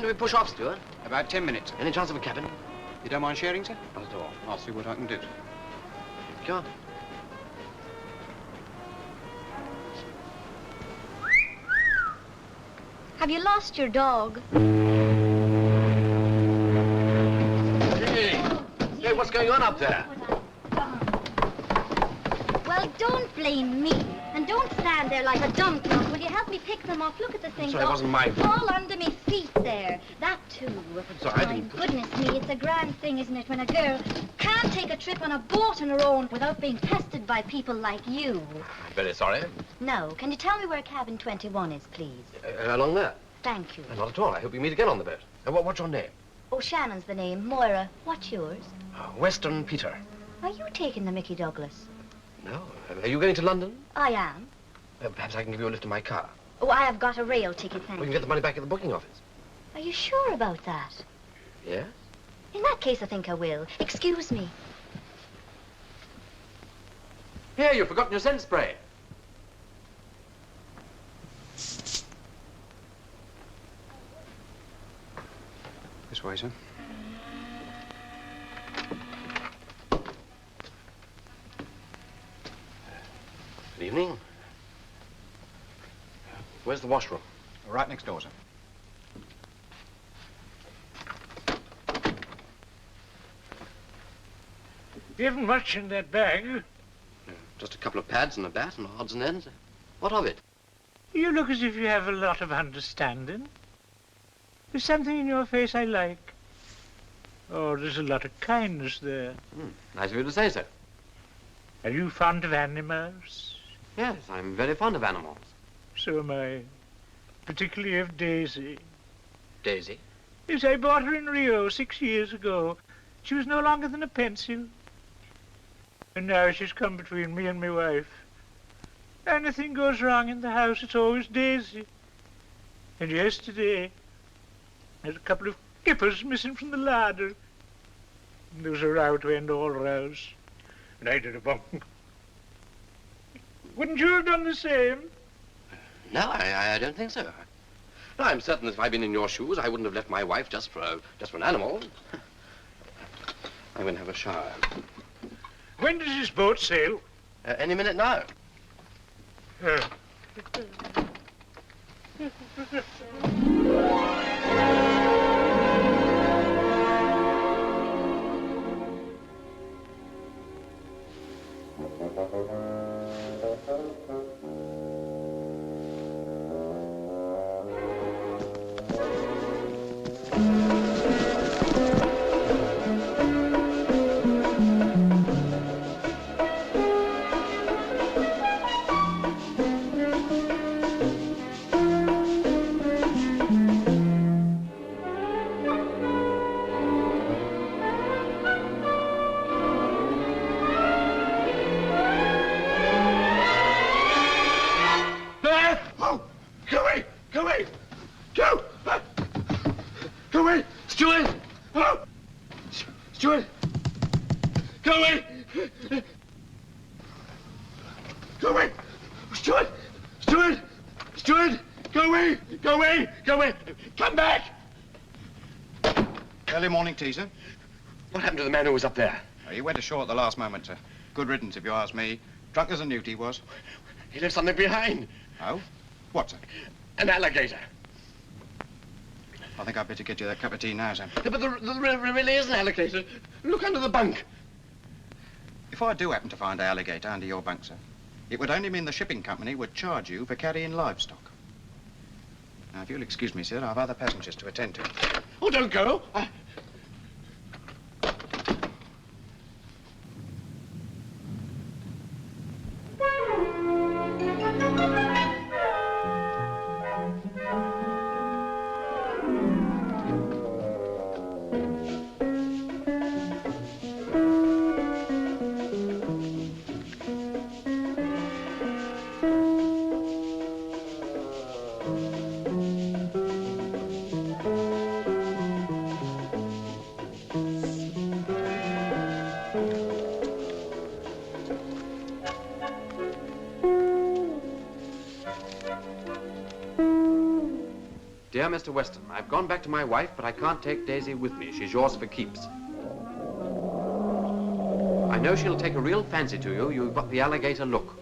do we push off, Stuart? About 10 minutes. Any chance of a cabin? You don't mind sharing, sir? Not at all. I'll see what I can do. Go on. Have you lost your dog? Hey, what's going on up there? Well, don't blame me. And don't stand there like a dumb clock. Will you help me pick them up? Look at the things. Sorry, it wasn't my fault. All under me feet there. That too. Sorry, I My didn't... goodness me, it's a grand thing, isn't it, when a girl can't take a trip on a boat on her own without being pestered by people like you. I'm very sorry. No. Can you tell me where cabin 21 is, please? Along there? Thank you. Not at all. I hope we meet again on the boat. What's your name? Oh, Shannon's the name. Moira. What's yours? Western Peter. Are you taking the Mickey Douglas? No. Are you going to London? I am. Perhaps I can give you a lift in my car. Oh, I have got a rail ticket, thank We you. can get the money back at the booking office. Are you sure about that? Yes? In that case, I think I will. Excuse me. Here, you've forgotten your scent spray. This way, sir. Good evening. Where's the washroom? Right next door, sir. You haven't much in that bag. Just a couple of pads and a bat and odds and ends. What of it? You look as if you have a lot of understanding. There's something in your face I like. Oh, there's a lot of kindness there. Nice of you to say so. Are you fond of animals? Yes, I'm very fond of animals. So am I. Particularly of Daisy. Daisy? Yes, I bought her in Rio 6 years ago. She was no longer than a pencil. And now she's come between me and my wife. Anything goes wrong in the house, it's always Daisy. And yesterday, there's a couple of kippers missing from the larder. And there was a row to end all rows. And I did a bunk. Wouldn't you have done the same? No, I don't think so. No, I'm certain that if I'd been in your shoes, I wouldn't have left my wife just for an animal. I'm going to have a shower. When does this boat sail? Any minute now. Teaser. What happened to the man who was up there? He went ashore at the last moment, sir. Good riddance, if you ask me. Drunk as a newt, he was. He left something behind. Oh? What, sir? An alligator. I think I'd better get you that cup of tea now, sir. Yeah, but there really is an alligator. Look under the bunk. If I do happen to find an alligator under your bunk, sir, it would only mean the shipping company would charge you for carrying livestock. Now, if you'll excuse me, sir, I've other passengers to attend to. Oh, don't go. Dear Mr. Weston, I've gone back to my wife, but I can't take Daisy with me. She's yours for keeps. I know she'll take a real fancy to you. You've got the alligator look.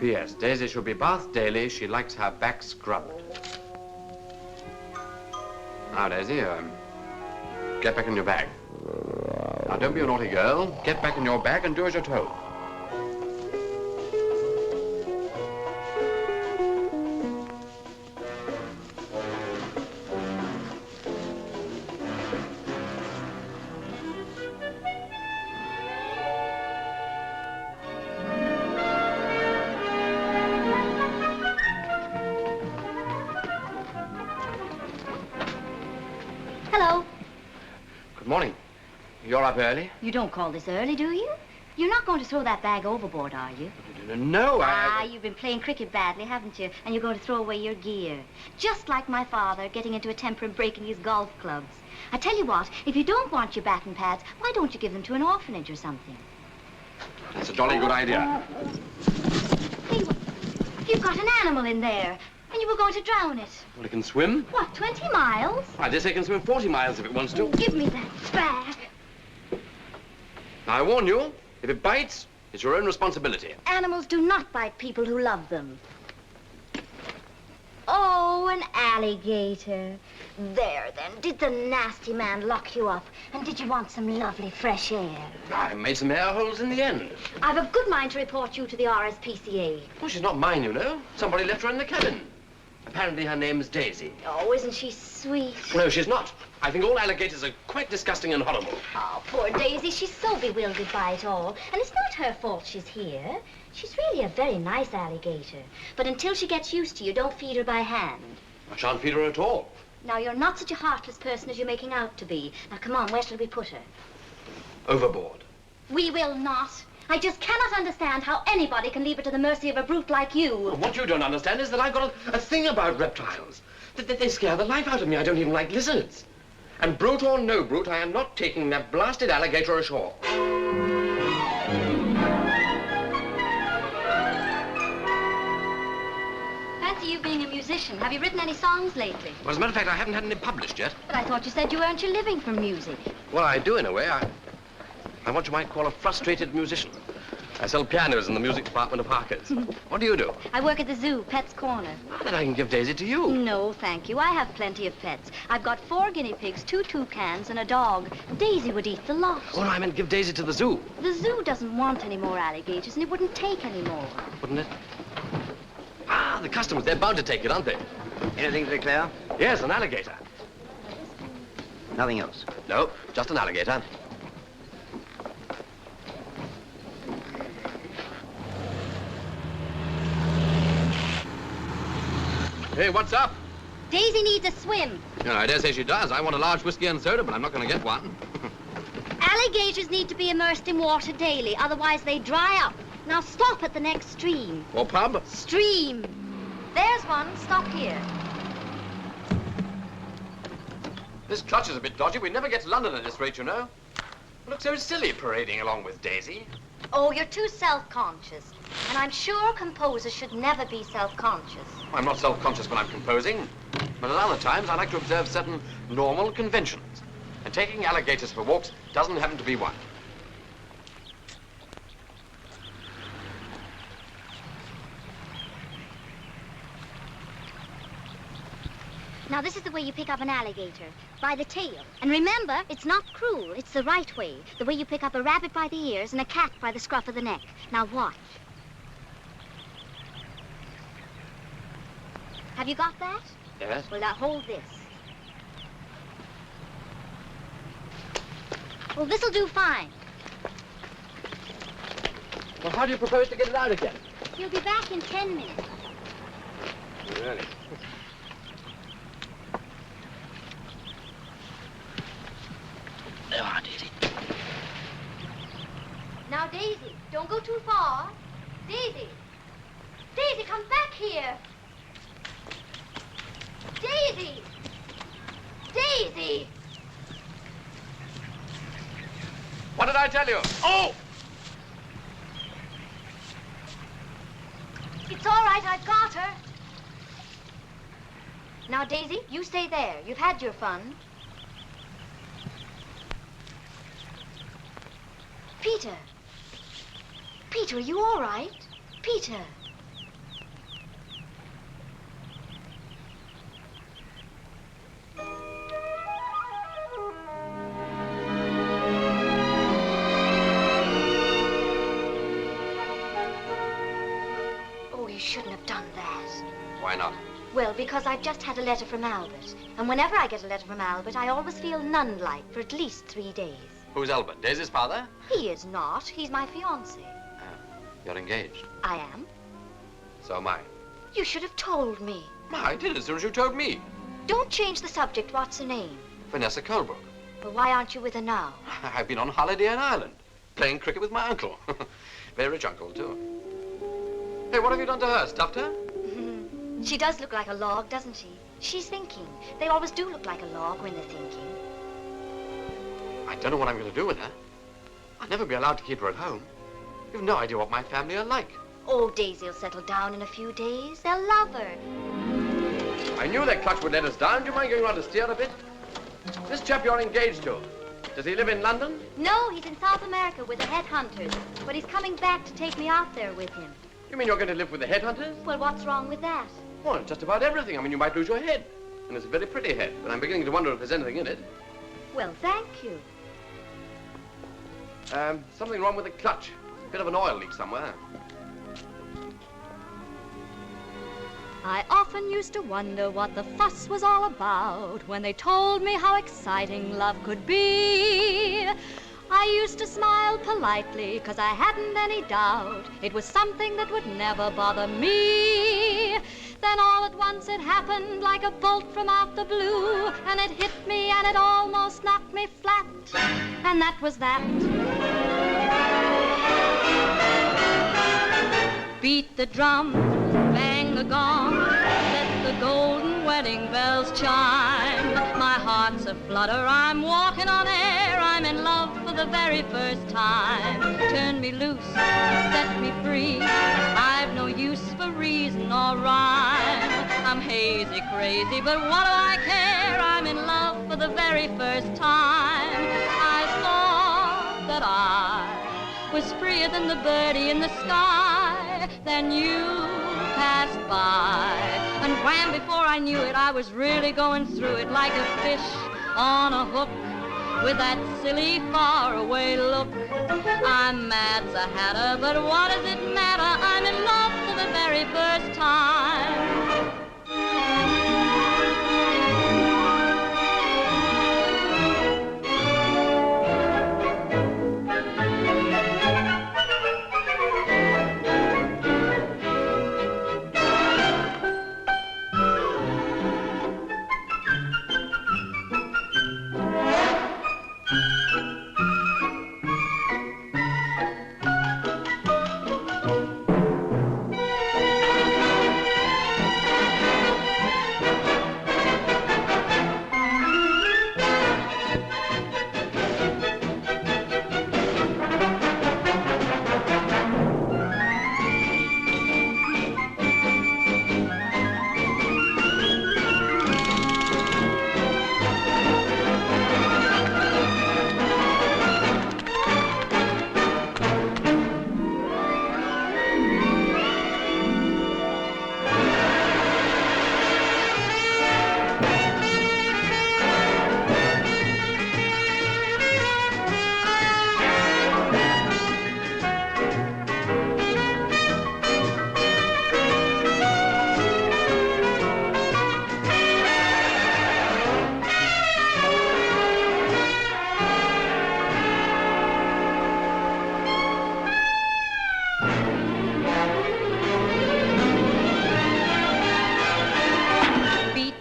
P.S. Daisy should be bathed daily. She likes her back scrubbed. Now, Daisy, get back in your bag. Now, don't be a naughty girl. Get back in your bag and do as you're told. Hello. Good morning. You're up early? You don't call this early, do you? You're not going to throw that bag overboard, are you? No, You've been playing cricket badly, haven't you? And you're going to throw away your gear. Just like my father getting into a temper and breaking his golf clubs. I tell you what, if you don't want your bat and pads, why don't you give them to an orphanage or something? That's a jolly good idea. Hey, you've got an animal in there, and you were going to drown it. Well, it can swim. What, 20 miles? I dare say it can swim 40 miles if it wants to. Give me that bag. Now, I warn you, if it bites, it's your own responsibility. Animals do not bite people who love them. Oh, an alligator. There, then. Did the nasty man lock you up? And did you want some lovely fresh air? I made some air holes in the end. I've a good mind to report you to the RSPCA. Well, she's not mine, you know. Somebody left her in the cabin. Apparently her name's Daisy. Oh, isn't she sweet? No, she's not. I think all alligators are quite disgusting and horrible. Oh, poor Daisy. She's so bewildered by it all. And it's not her fault she's here. She's really a very nice alligator. But until she gets used to you, don't feed her by hand. I shan't feed her at all. Now, you're not such a heartless person as you're making out to be. Now, come on, where shall we put her? Overboard. We will not. I just cannot understand how anybody can leave her to the mercy of a brute like you. What you don't understand is that I've got a thing about reptiles. They scare the life out of me. I don't even like lizards. And brute or no brute, I am not taking that blasted alligator ashore. Fancy you being a musician. Have you written any songs lately? Well, as a matter of fact, I haven't had any published yet. But I thought you said you earned your living from music. Well, I do in a way. I'm what you might call a frustrated musician. I sell pianos in the music department of Harker's. What do you do? I work at the zoo, Pet's Corner. Then I can give Daisy to you. No, thank you. I have plenty of pets. I've got 4 guinea pigs, 2 toucans, and a dog. Daisy would eat the lot. Oh, no, I meant give Daisy to the zoo. The zoo doesn't want any more alligators, and it wouldn't take any more. Wouldn't it? Ah, the customers, they're bound to take it, aren't they? Anything to declare? Yes, an alligator. Nothing else. No, just an alligator. Hey, what's up? Daisy needs a swim. You know, I dare say she does. I want a large whiskey and soda, but I'm not going to get one. Alligators need to be immersed in water daily, otherwise they dry up. Now stop at the next stream. Or pub? Stream. There's one. Stop here. This clutch is a bit dodgy. We never get to London at this rate, you know. You look so silly parading along with Daisy. Oh, you're too self-conscious. And I'm sure composers should never be self-conscious. I'm not self-conscious when I'm composing, but at other times I like to observe certain normal conventions. And taking alligators for walks doesn't happen to be one. Now, this is the way you pick up an alligator, by the tail. And remember, it's not cruel. It's the right way. The way you pick up a rabbit by the ears and a cat by the scruff of the neck. Now, watch. Have you got that? Yes? Well, now, hold this. Well, this'll do fine. Well, how do you propose to get it out again? He'll be back in 10 minutes. Really? There you are, Daisy. Now, Daisy, don't go too far. Daisy! Daisy, come back here! Daisy! Daisy! What did I tell you? Oh! It's It's all right, I've got her. Now, Daisy, you stay there. You've had your fun. Peter. Peter, are you all right? Peter. Oh, you shouldn't have done that. Why not? Well, because I've just had a letter from Albert. And whenever I get a letter from Albert, I always feel nun-like for at least 3 days. Who's Albert? Daisy's father? He is not. He's my fiancé. You're engaged. I am. So am I. You should have told me. I did as soon as you told me. Don't change the subject. What's her name? Vanessa Colebrook. Well, why aren't you with her now? I've been on holiday in Ireland, playing cricket with my uncle. Very rich uncle, too. Hey, what have you done to her? Stuffed her? She does look like a log, doesn't she? She's thinking. They always do look like a log when they're thinking. I don't know what I'm going to do with her. I'll never be allowed to keep her at home. You've no idea what my family are like. Oh, Daisy'll settle down in a few days. They'll love her. I knew that Clutch would let us down. Do you mind going around to steer a bit? This chap you're engaged to, does he live in London? No, he's in South America with the headhunters. But he's coming back to take me out there with him. You mean you're going to live with the headhunters? Well, what's wrong with that? Well, just about everything. I mean, you might lose your head. And it's a very pretty head, but I'm beginning to wonder if there's anything in it. Well, thank you. Something wrong with the clutch. Bit of an oil leak somewhere. I often used to wonder what the fuss was all about when they told me how exciting love could be. I used to smile politely 'cause I hadn't any doubt it was something that would never bother me. Then all at once it happened like a bolt from out the blue, and it hit me and it almost knocked me flat, and that was that. Beat the drum, bang the gong, let the golden wedding bells chime. My heart's aflutter, I'm walking on air, I'm in love for the very first time. Turn me loose, set me free, I've no use for reason or rhyme. I'm hazy, crazy, but what do I care? I'm in love for the very first time. I thought that I was freer than the birdie in the sky. Then you passed by, and wham, before I knew it, I was really going through it like a fish on a hook with that silly faraway look. I'm mad's a hatter, but what does it matter? I'm in love for the very first time.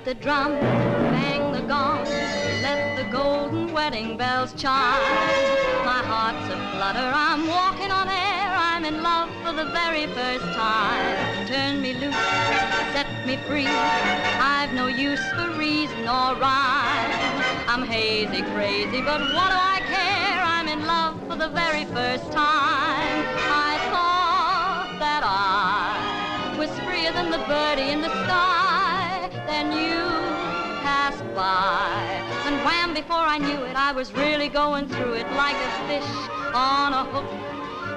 The drum, bang the gong, let the golden wedding bells chime. My heart's aflutter, I'm walking on air, I'm in love for the very first time. Turn me loose, set me free, I've no use for reason or rhyme. I'm hazy, crazy, but what do I care? I'm in love for the very first time. I thought that I was freer than the birdie in the sky. Then you passed by, and wham, before I knew it, I was really going through it like a fish on a hook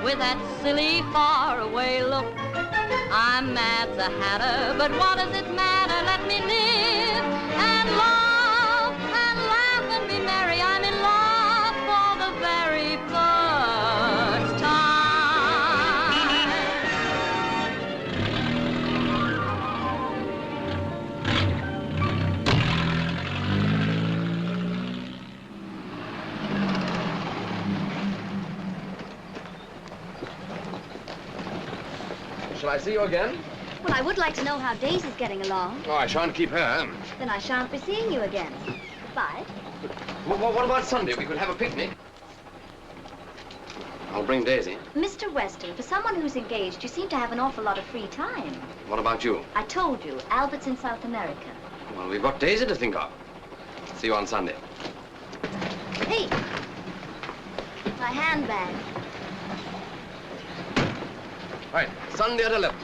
with that silly faraway look. I'm mad, the Hatter, but what does it matter? Let me live and love and laugh and be merry. I'm in love for the very first time. Shall I see you again? Well, I would like to know how Daisy's getting along. Oh, I shan't keep her. Then I shan't be seeing you again. Bye. What about Sunday? We could have a picnic. I'll bring Daisy. Mr. Weston, for someone who's engaged, you seem to have an awful lot of free time. What about you? I told you, Albert's in South America. Well, we've got Daisy to think of. See you on Sunday. Hey, my handbag. Right, Sunday at 11.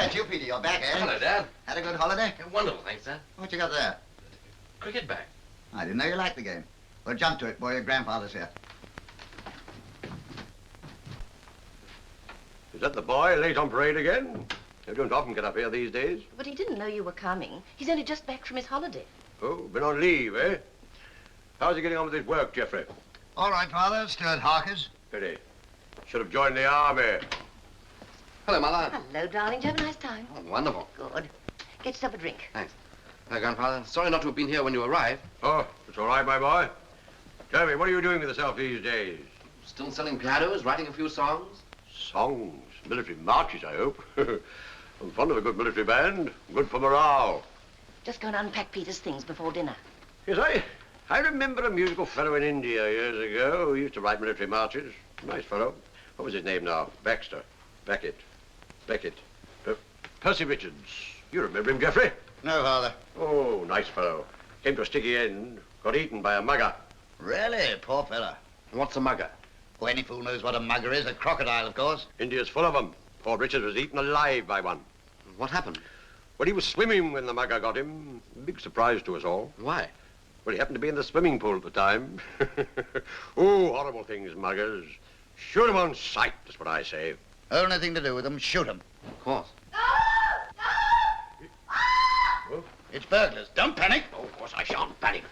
It's you, Peter. You're back, eh? Hello, Dad. Had a good holiday? Wonderful, thanks, Dad. What you got there? Cricket bag. I didn't know you liked the game. Well, jump to it, boy. Your grandfather's here. Is that the boy late on parade again? They don't often get up here these days. But he didn't know you were coming. He's only just back from his holiday. Oh, been on leave, eh? How's he getting on with his work, Geoffrey? All right, Father. Still at Harker's? Pity. Should have joined the army. Hello, Mother. Hello, darling. Did you have a nice time? Oh, wonderful. Good. Get yourself a drink. Thanks. Grandfather, sorry not to have been here when you arrived. Oh, it's all right, my boy. Tell me, what are you doing with yourself these days? Still selling pianos, writing a few songs? Songs, military marches, I hope. I'm fond of a good military band. Good for morale. Just go and unpack Peter's things before dinner. Yes, I remember a musical fellow in India years ago who used to write military marches. Nice fellow. What was his name now? Beckett. Percy Richards. You remember him, Geoffrey? No, Father. Oh, nice fellow. Came to a sticky end. Got eaten by a mugger. Really? Poor fella. What's a mugger? Oh, any fool knows what a mugger is. A crocodile, of course. India's full of them. Poor Richards was eaten alive by one. What happened? Well, he was swimming when the mugger got him. Big surprise to us all. Why? Well, he happened to be in the swimming pool at the time. Oh, horrible things, muggers. Shoot 'em on sight, that's what I say. Only thing to do with them, shoot 'em. Of course. Oh, It's burglars. Don't panic. of course I shan't panic.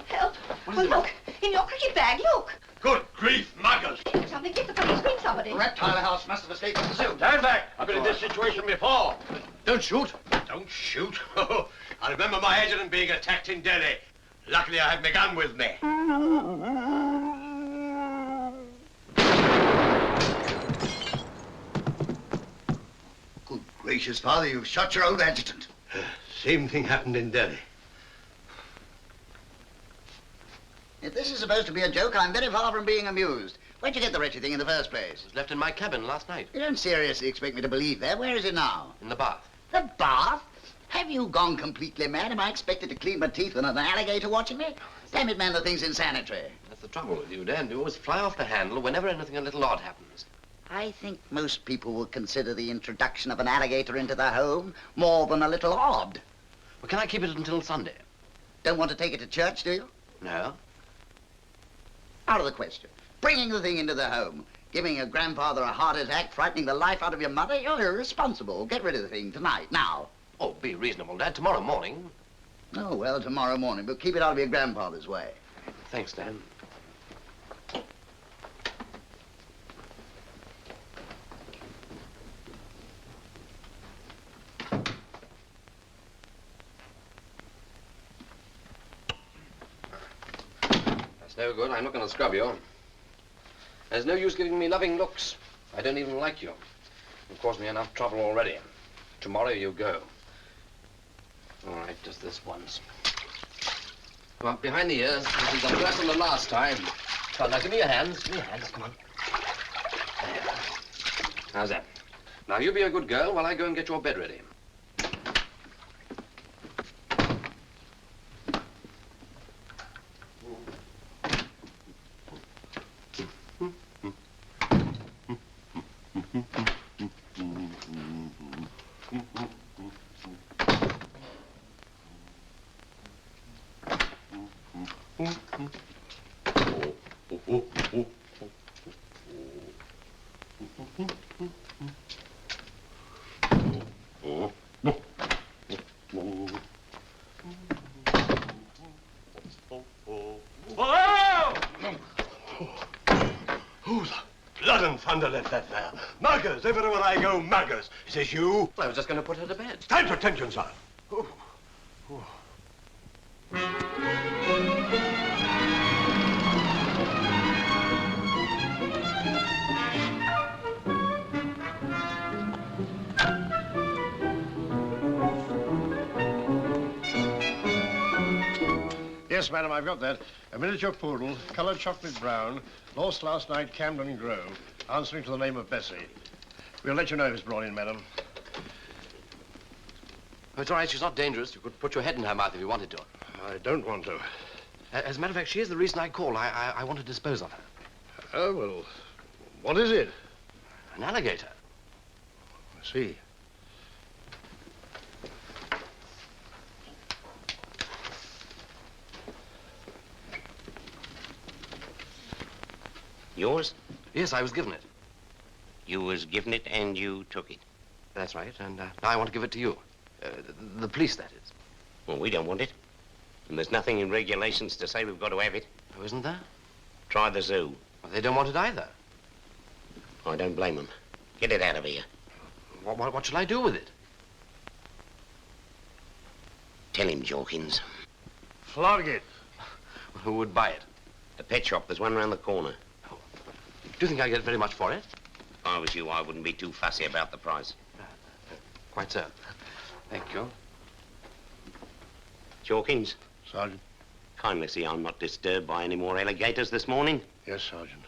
Help! Oh, look! In your cricket bag, look! Good grief, muggers! Something, get the police, bring somebody. The reptile house must have escaped the pursuit. Stand back! I've been in this situation before. Don't shoot. Don't shoot. I remember my adjutant being attacked in Delhi. Luckily, I had my gun with me. Good gracious, Father, you've shot your old adjutant. Same thing happened in Delhi. If this is supposed to be a joke, I'm very far from being amused. Where'd you get the wretched thing in the first place? It was left in my cabin last night. You don't seriously expect me to believe that. Where is it now? In the bath. The bath? Have you gone completely mad? Am I expected to clean my teeth with an alligator watching me? Damn it, man, the thing's insanitary. That's the trouble with you, Dan. You always fly off the handle whenever anything a little odd happens. I think most people would consider the introduction of an alligator into their home more than a little odd. Well, can I keep it until Sunday? Don't want to take it to church, do you? No. Out of the question. Bringing the thing into the home, giving your grandfather a heart attack, frightening the life out of your mother, you're irresponsible. Get rid of the thing tonight, now. Oh, be reasonable, Dad. Tomorrow morning. Oh, well, tomorrow morning, but keep it out of your grandfather's way. Thanks, Dan. That's no good. I'm not going to scrub you. There's no use giving me loving looks. I don't even like you. You've caused me enough trouble already. Tomorrow you go. All right, just this once. Come on, behind the ears. This is the first and the last time. Come on, now give me your hands. Give me your hands, come on. There. How's that? Now you be a good girl while I go and get your bed ready. Let that there. Muggers, everywhere I go, muggers. Is this you? Well, I was just going to put her to bed. Time for attention, sir. Oh. Oh. Yes, madam, I've got that. A miniature poodle, coloured chocolate brown, lost last night, Camden Grove, answering to the name of Bessie. We'll let you know if it's brought in, madam. Oh, it's all right, she's not dangerous. You could put your head in her mouth if you wanted to. I don't want to. As a matter of fact, she is the reason I called. I want to dispose of her. Oh, well, what is it? An alligator. I see. Yours? Yes, I was given it. You was given it and you took it? That's right, and now I want to give it to you. The police, that is. Well, we don't want it. And there's nothing in regulations to say we've got to have it. Oh, isn't there? Try the zoo. Well, they don't want it either. I don't blame them. Get it out of here. What shall I do with it? Tell him, Jorkins. Flog it. Who would buy it? The pet shop, there's one round the corner. Do you think I get very much for it? If I was you, I wouldn't be too fussy about the price. Quite so. Thank you. Jorkins. Sergeant. Kindly see I'm not disturbed by any more alligators this morning. Yes, Sergeant.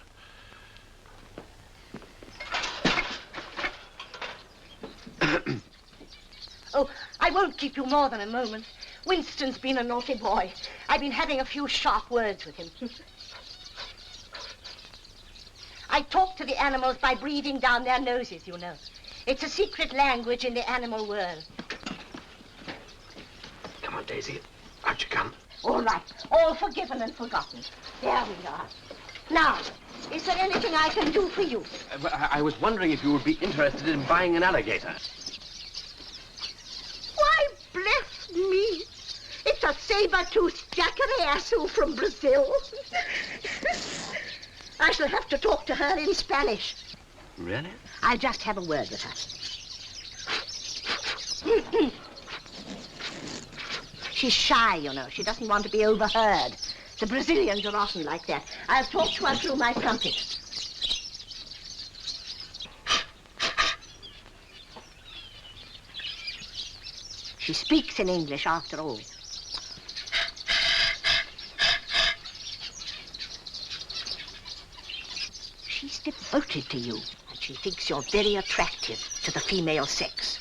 Oh, I won't keep you more than a moment. Winston's been a naughty boy. I've been having a few sharp words with him. I talk to the animals by breathing down their noses, you know. It's a secret language in the animal world. Come on, Daisy. Out you come. All right. All forgiven and forgotten. There we are. Now, is there anything I can do for you? I was wondering if you would be interested in buying an alligator. Why, bless me. It's a saber-toothed jacarasu from Brazil. I shall have to talk to her in Spanish. Really? I'll just have a word with her. She's shy, you know. She doesn't want to be overheard. The Brazilians are often like that. I'll talk to her through my trumpet. She speaks in English after all. She's devoted to you, and she thinks you're very attractive to the female sex.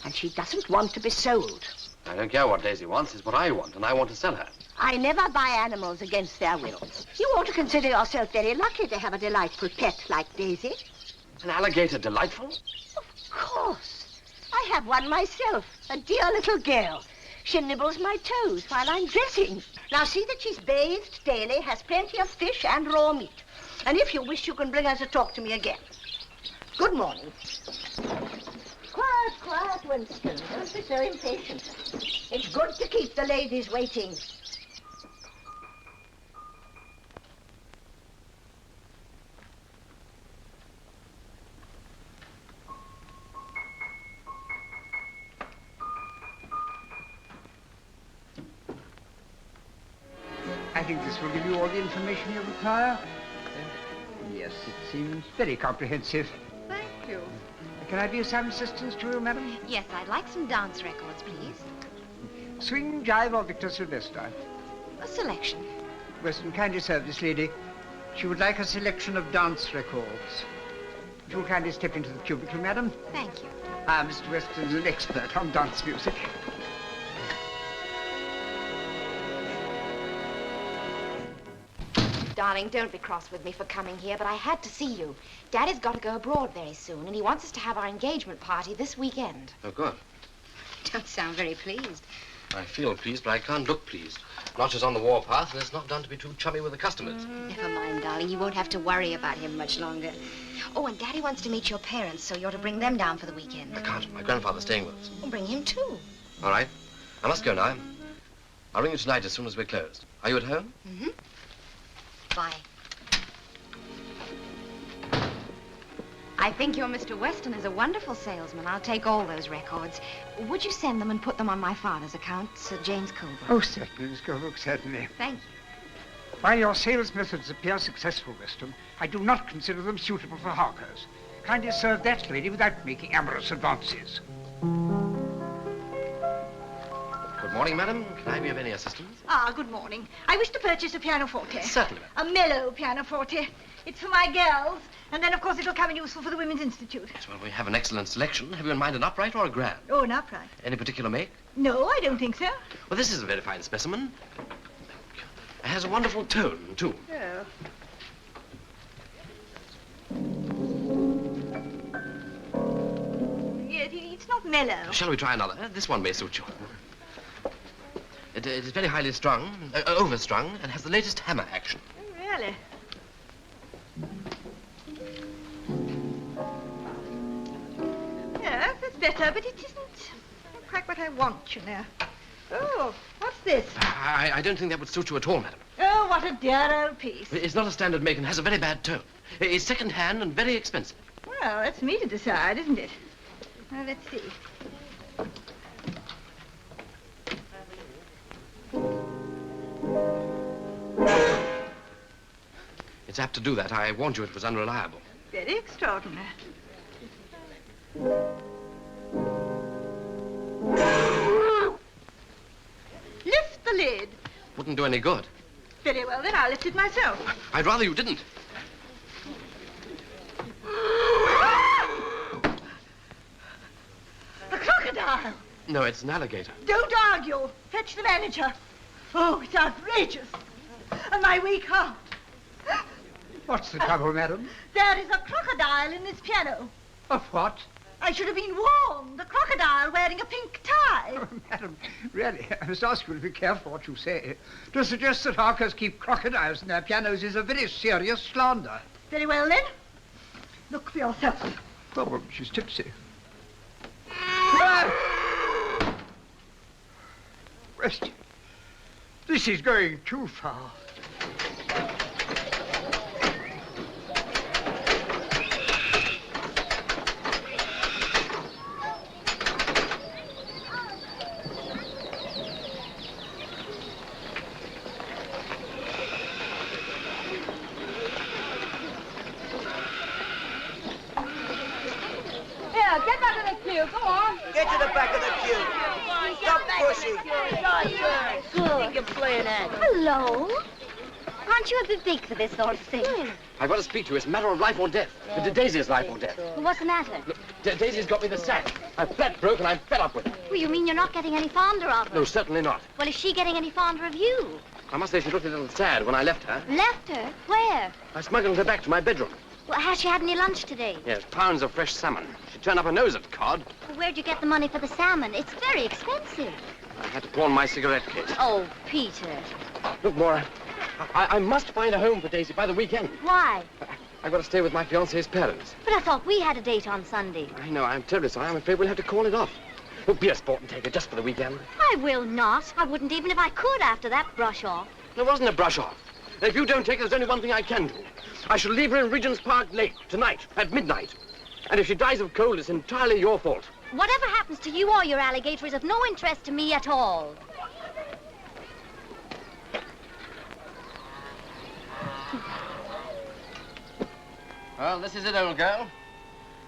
And she doesn't want to be sold. I don't care what Daisy wants. It's what I want, and I want to sell her. I never buy animals against their will. You ought to consider yourself very lucky to have a delightful pet like Daisy. An alligator delightful? Of course. I have one myself, a dear little girl. She nibbles my toes while I'm dressing. Now see that she's bathed daily, has plenty of fish and raw meat. And if you wish, you can bring her to talk to me again. Good morning. Quiet, quiet, Winston. Don't be so impatient. It's good to keep the ladies waiting. I think this will give you all the information you require. Yes, it seems very comprehensive. Thank you. Can I be of some assistance to you, madam? Yes, I'd like some dance records, please. Swing, jive, or Victor Sylvester? A selection. Weston, kindly serve this lady. She would like a selection of dance records. If you'll kindly step into the cubicle, madam. Thank you. Mr. Weston is an expert on dance music. Darling, don't be cross with me for coming here, but I had to see you. Daddy's got to go abroad very soon, and he wants us to have our engagement party this weekend. Oh, good. Don't sound very pleased. I feel pleased, but I can't look pleased. Notch on the warpath, and it's not done to be too chummy with the customers. Never mind, darling. You won't have to worry about him much longer. Oh, and Daddy wants to meet your parents, so you're to bring them down for the weekend. I can't. My grandfather's staying with us. Well, bring him, too. All right. I must go now. I'll ring you tonight as soon as we're closed. Are you at home? Mm-hmm. Bye. I think your Mr. Weston is a wonderful salesman. I'll take all those records. Would you send them and put them on my father's account, Sir James Colbrook? Oh, certainly, Miss Colbrook, certainly. Thank you. While your sales methods appear successful, Weston, I do not consider them suitable for hawkers. Kindly serve that lady without making amorous advances. Good morning, madam. Can I be of any assistance? Good morning. I wish to purchase a pianoforte. Certainly, A mellow pianoforte. It's for my girls, and then, of course, it'll come in useful for the Women's Institute. Yes, well, we have an excellent selection. Have you in mind an upright or a grand? Oh, an upright. Any particular make? No, I don't think so. Well, this is a very fine specimen. It has a wonderful tone, too. Oh. Yes, it's not mellow. Shall we try another? This one may suit you. It is very highly strung, overstrung, and has the latest hammer action. Really? Yes, that's better, but it isn't quite what I want, you know. Oh, what's this? I don't think that would suit you at all, madam. Oh, what a dear old piece. It's not a standard make and has a very bad tone. It's second-hand and very expensive. Well, that's me to decide, isn't it? Well, let's see. It's apt to do that. I warned you it was unreliable. Very extraordinary. Lift the lid. Wouldn't do any good. Very well, then I'll lift it myself. I'd rather you didn't. The crocodile. No, it's an alligator. Don't argue. Fetch the manager. Oh, it's outrageous. And my weak heart. What's the trouble, madam? There is a crocodile in this piano. Of what? I should have been warned. The crocodile wearing a pink tie. Oh, madam, really, I must ask you to be careful what you say. To suggest that hawkers keep crocodiles in their pianos is a very serious slander. Very well, then. Look for yourself. Probably she's tipsy. Weston, this is going too far. Get back in the queue. Go on. Get to the back of the queue. Stop pushing. Good. You're playing that. Hello. Aren't you a bit big for this sort of thing? I've got to speak to you. It's a matter of life or death. Daisy's life or death. Well, what's the matter? Look, Daisy's got me the sack. I'm flat broke and I'm fed up with it. Well, you mean you're not getting any fonder of her? No, certainly not. Well, is she getting any fonder of you? I must say she looked a little sad when I left her. Left her? Where? I smuggled her back to my bedroom. Well, has she had any lunch today? Yes, pounds of fresh salmon. She turned up her nose at cod. Well, where'd you get the money for the salmon? It's very expensive. I had to pawn my cigarette case. Oh, Peter. Look, Maura, I must find a home for Daisy by the weekend. Why? I've got to stay with my fiancé's parents. But I thought we had a date on Sunday. I know, I'm terribly sorry. I'm afraid we'll have to call it off. Look, be a sport and take her just for the weekend. I will not. I wouldn't even if I could after that brush off. There wasn't a brush off. And if you don't take her, there's only one thing I can do. I shall leave her in Regent's Park Lake tonight at midnight. And if she dies of cold, it's entirely your fault. Whatever happens to you or your alligator is of no interest to me at all. Well, this is it, old girl.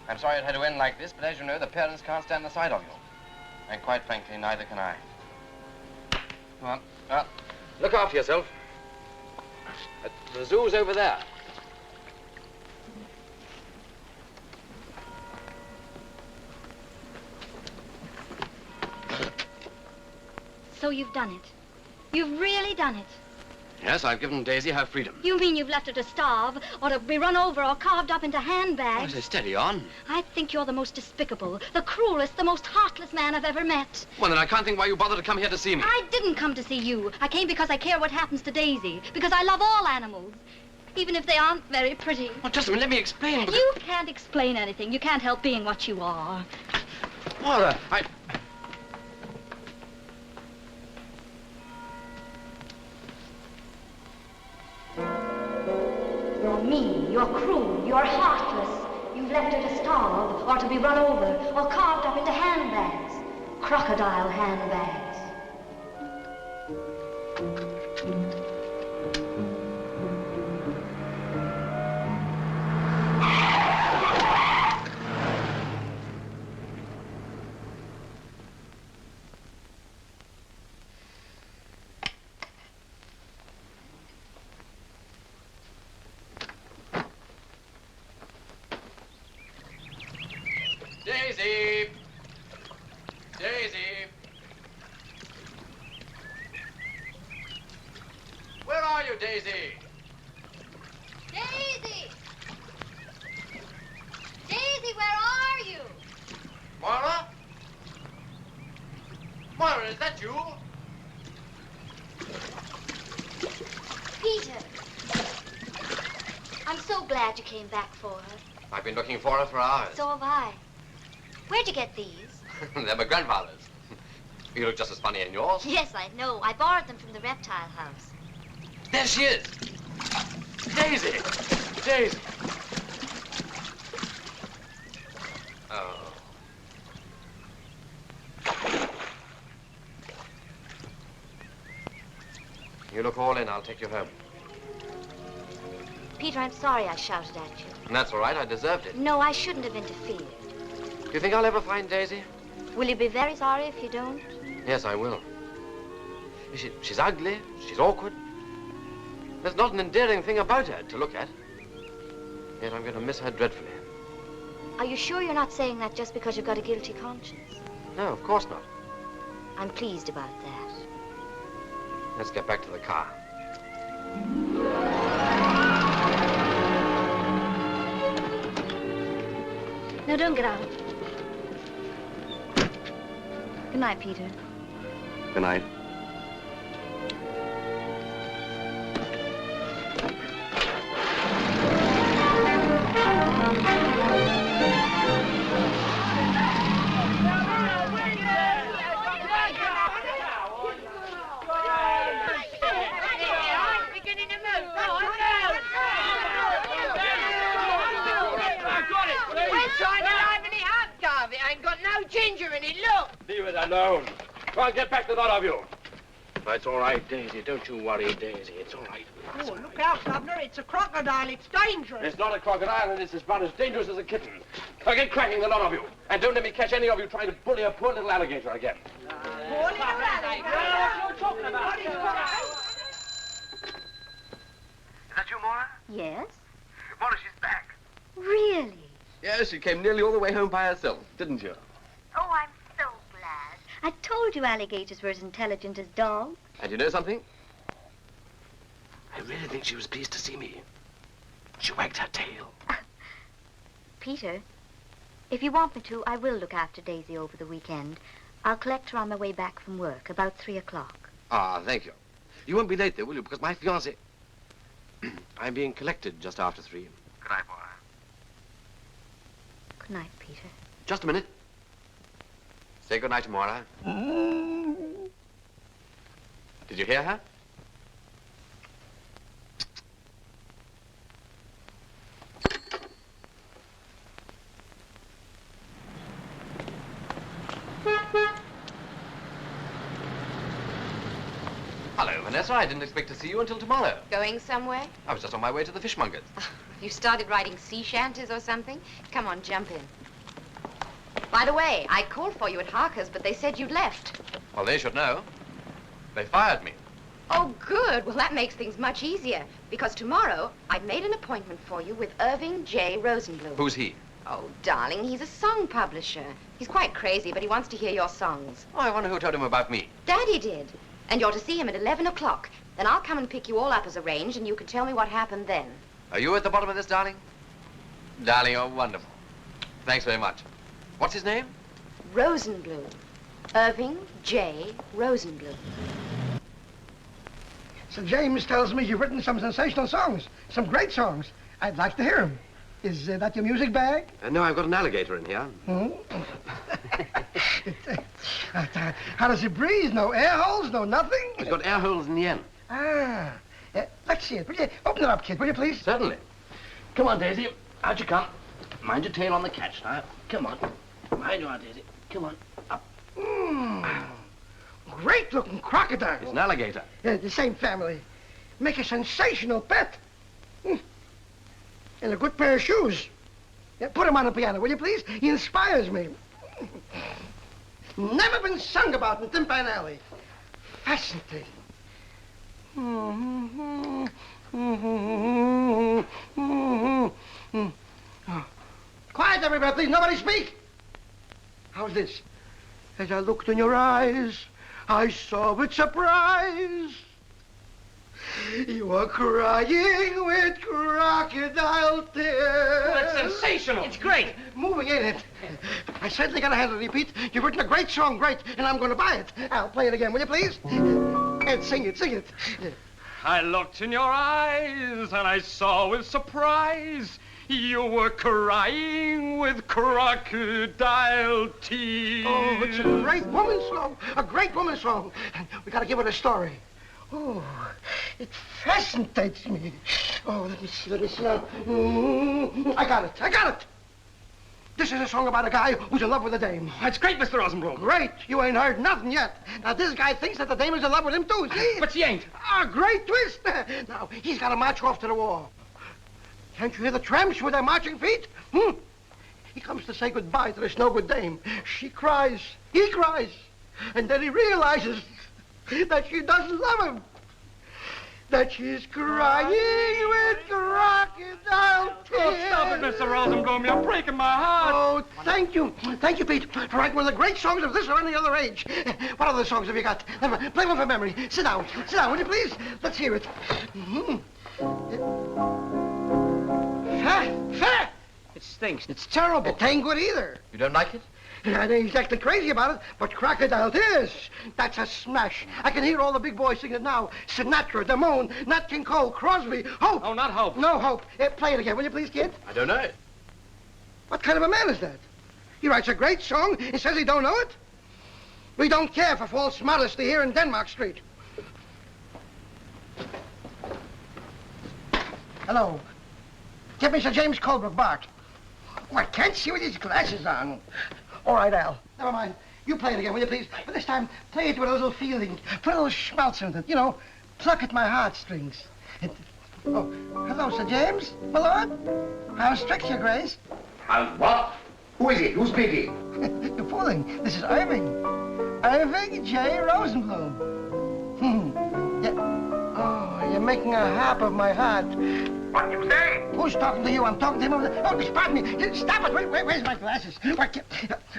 I'm sorry it had to end like this, but as you know, the parents can't stand the sight of you. And quite frankly, neither can I. Come on. Well, look after yourself. The zoo's over there. So you've done it. You've really done it. Yes, I've given Daisy her freedom. You mean you've left her to starve, or to be run over, or carved up into Oh, handbags? say, steady on. I think you're the most despicable, the cruelest, the most heartless man I've ever met. Well, then I can't think why you bothered to come here to see me. I didn't come to see you. I came because I care what happens to Daisy, because I love all animals, even if they aren't very pretty. Well, just a minute, let me explain. You can't explain anything. You can't help being what you are. Moira, You're mean, you're cruel, you're heartless. You've left her to starve, or to be run over, or carved up into handbags. Crocodile handbags. Daisy! Daisy! Where are you, Daisy? Daisy! Daisy, where are you? Moira? Moira, is that you? Peter! I'm so glad you came back for her. I've been looking for her for hours. So have I. Where'd you get these? They're my grandfather's. You look just as funny in yours. Yes, I know. I borrowed them from the reptile house. There she is. Daisy! Daisy! Oh. You look all in. I'll take you home. Peter, I'm sorry I shouted at you. And that's all right. I deserved it. No, I shouldn't have interfered. Do you think I'll ever find Daisy? Will you be very sorry if you don't? Yes, I will. She's ugly. She's awkward. There's not an endearing thing about her to look at. Yet I'm going to miss her dreadfully. Are you sure you're not saying that just because you've got a guilty conscience? No, of course not. I'm pleased about that. Let's get back to the car. No, don't get out. Good night, Peter. Good night. Leave it alone. Well, get back to the lot of you. It's all right, Daisy. Don't you worry, Daisy. It's all right. Oh, look out, Governor. It's a crocodile. It's dangerous. It's not a crocodile, and it's about as dangerous as a kitten. Now get cracking, the lot of you. And don't let me catch any of you trying to bully a poor little alligator again. Poor little alligator. What are you talking about? Is that you, Moira? Yes? Moira, she's back. Really? Yes, she came nearly all the way home by herself, didn't you? Oh, I'm so glad. I told you alligators were as intelligent as dogs. And you know something? I really think she was pleased to see me. She wagged her tail. Peter, if you want me to, I will look after Daisy over the weekend. I'll collect her on my way back from work, about 3 o'clock. Ah, thank you. You won't be late, though, will you? Because my fiancée... I'm being collected just after 3. Good night, Moira. Good night, Peter. Just a minute. Say good night to Moira. Did you hear her? Hello, Vanessa. I didn't expect to see you until tomorrow. Going somewhere? I was just on my way to the fishmonger's. You started writing sea shanties or something? Come on, jump in. By the way, I called for you at Harker's, but they said you'd left. Well, they should know. They fired me. Oh, good. Well, that makes things much easier. Because tomorrow, I've made an appointment for you with Irving J. Rosenblum. Who's he? Oh, darling, he's a song publisher. He's quite crazy, but he wants to hear your songs. Oh, I wonder who told him about me. Daddy did. And you're to see him at 11 o'clock. Then I'll come and pick you all up as arranged, and you can tell me what happened then. Are you at the bottom of this, darling? Darling, you're wonderful. Thanks very much. What's his name? Rosenblum. Irving J. Rosenblum. Sir James tells me you've written some sensational songs, some great songs. I'd like to hear them. Is that your music bag? No, I've got an alligator in here. Hmm? How does it breathe? No air holes, no nothing? It's got air holes in the end. Ah. Let's see it. Will you open it up, kid, will you please? Certainly. Come on, Daisy. Out you come. Mind your tail on the catch now. Come on. Mind you are, Daisy. Come on. Up. Great-looking crocodile. It's an alligator. Yeah, the same family. Make a sensational pet. And a good pair of shoes. Yeah, put him on the piano, will you please? He inspires me. Never been sung about in Timpan Alley. Fascinating. Quiet, everybody, please. Nobody speak. How's this? As I looked in your eyes, I saw with surprise. You were crying with crocodile tears. Well, it's sensational. It's great. Moving, ain't it? I certainly got a hand on it, Pete. You've written a great song, great, and I'm going to buy it. I'll play it again, will you, please? And sing it, sing it. I looked in your eyes and I saw with surprise you were crying with crocodile tears. Oh, it's a great woman's song. A great woman's song. And we got to give it a story. Oh, it fascinates me. Oh, let me see now. I got it. This is a song about a guy who's in love with a dame. That's great, Mr. Rosenblum. Great. You ain't heard nothing yet. Now, this guy thinks that the dame is in love with him, too, see? But she ain't. Ah, great twist. Now, he's got to march off to the war. Can't you hear the tramps with their marching feet? He comes to say goodbye to this no-good dame. She cries. He cries. And then he realizes that she doesn't love him. That she's crying with crocodile tears. Oh, stop it, Mr. Rosenblum. You're breaking my heart. Oh, thank you. Thank you, Pete, for writing one of the great songs of this or any other age. What other songs have you got? Play one for memory. Sit down, will you please? Let's hear it. Fat! It stinks. It's terrible. It ain't good either. You don't like it? I ain't exactly crazy about it, but crocodile tears. That's a smash. I can hear all the big boys singing it now. Sinatra, Damone, Nat King Cole, Crosby, Hope. Oh, not Hope. No Hope. Play it again, will you please, kid? I don't know it. What kind of a man is that? He writes a great song and says he don't know it? We don't care for false modesty here in Denmark Street. Hello. Get me Sir James Colebrook, Bart. Oh, I can't see with these glasses on. All right, Al. Never mind. You play it again, will you, please? But this time, play it with a little feeling. Put a little schmaltz in it, you know. Pluck at my heartstrings. Oh, hello, Sir James. My lord. How strict, Your Grace. What? Who is it? Who's speaking? You're fooling. This is Irving. Irving J. Rosenblum. Yeah. Oh, you're making a harp of my heart. What you say? Who's talking to you? I'm talking to him over there. Oh, pardon me. Stop it. Where's my glasses?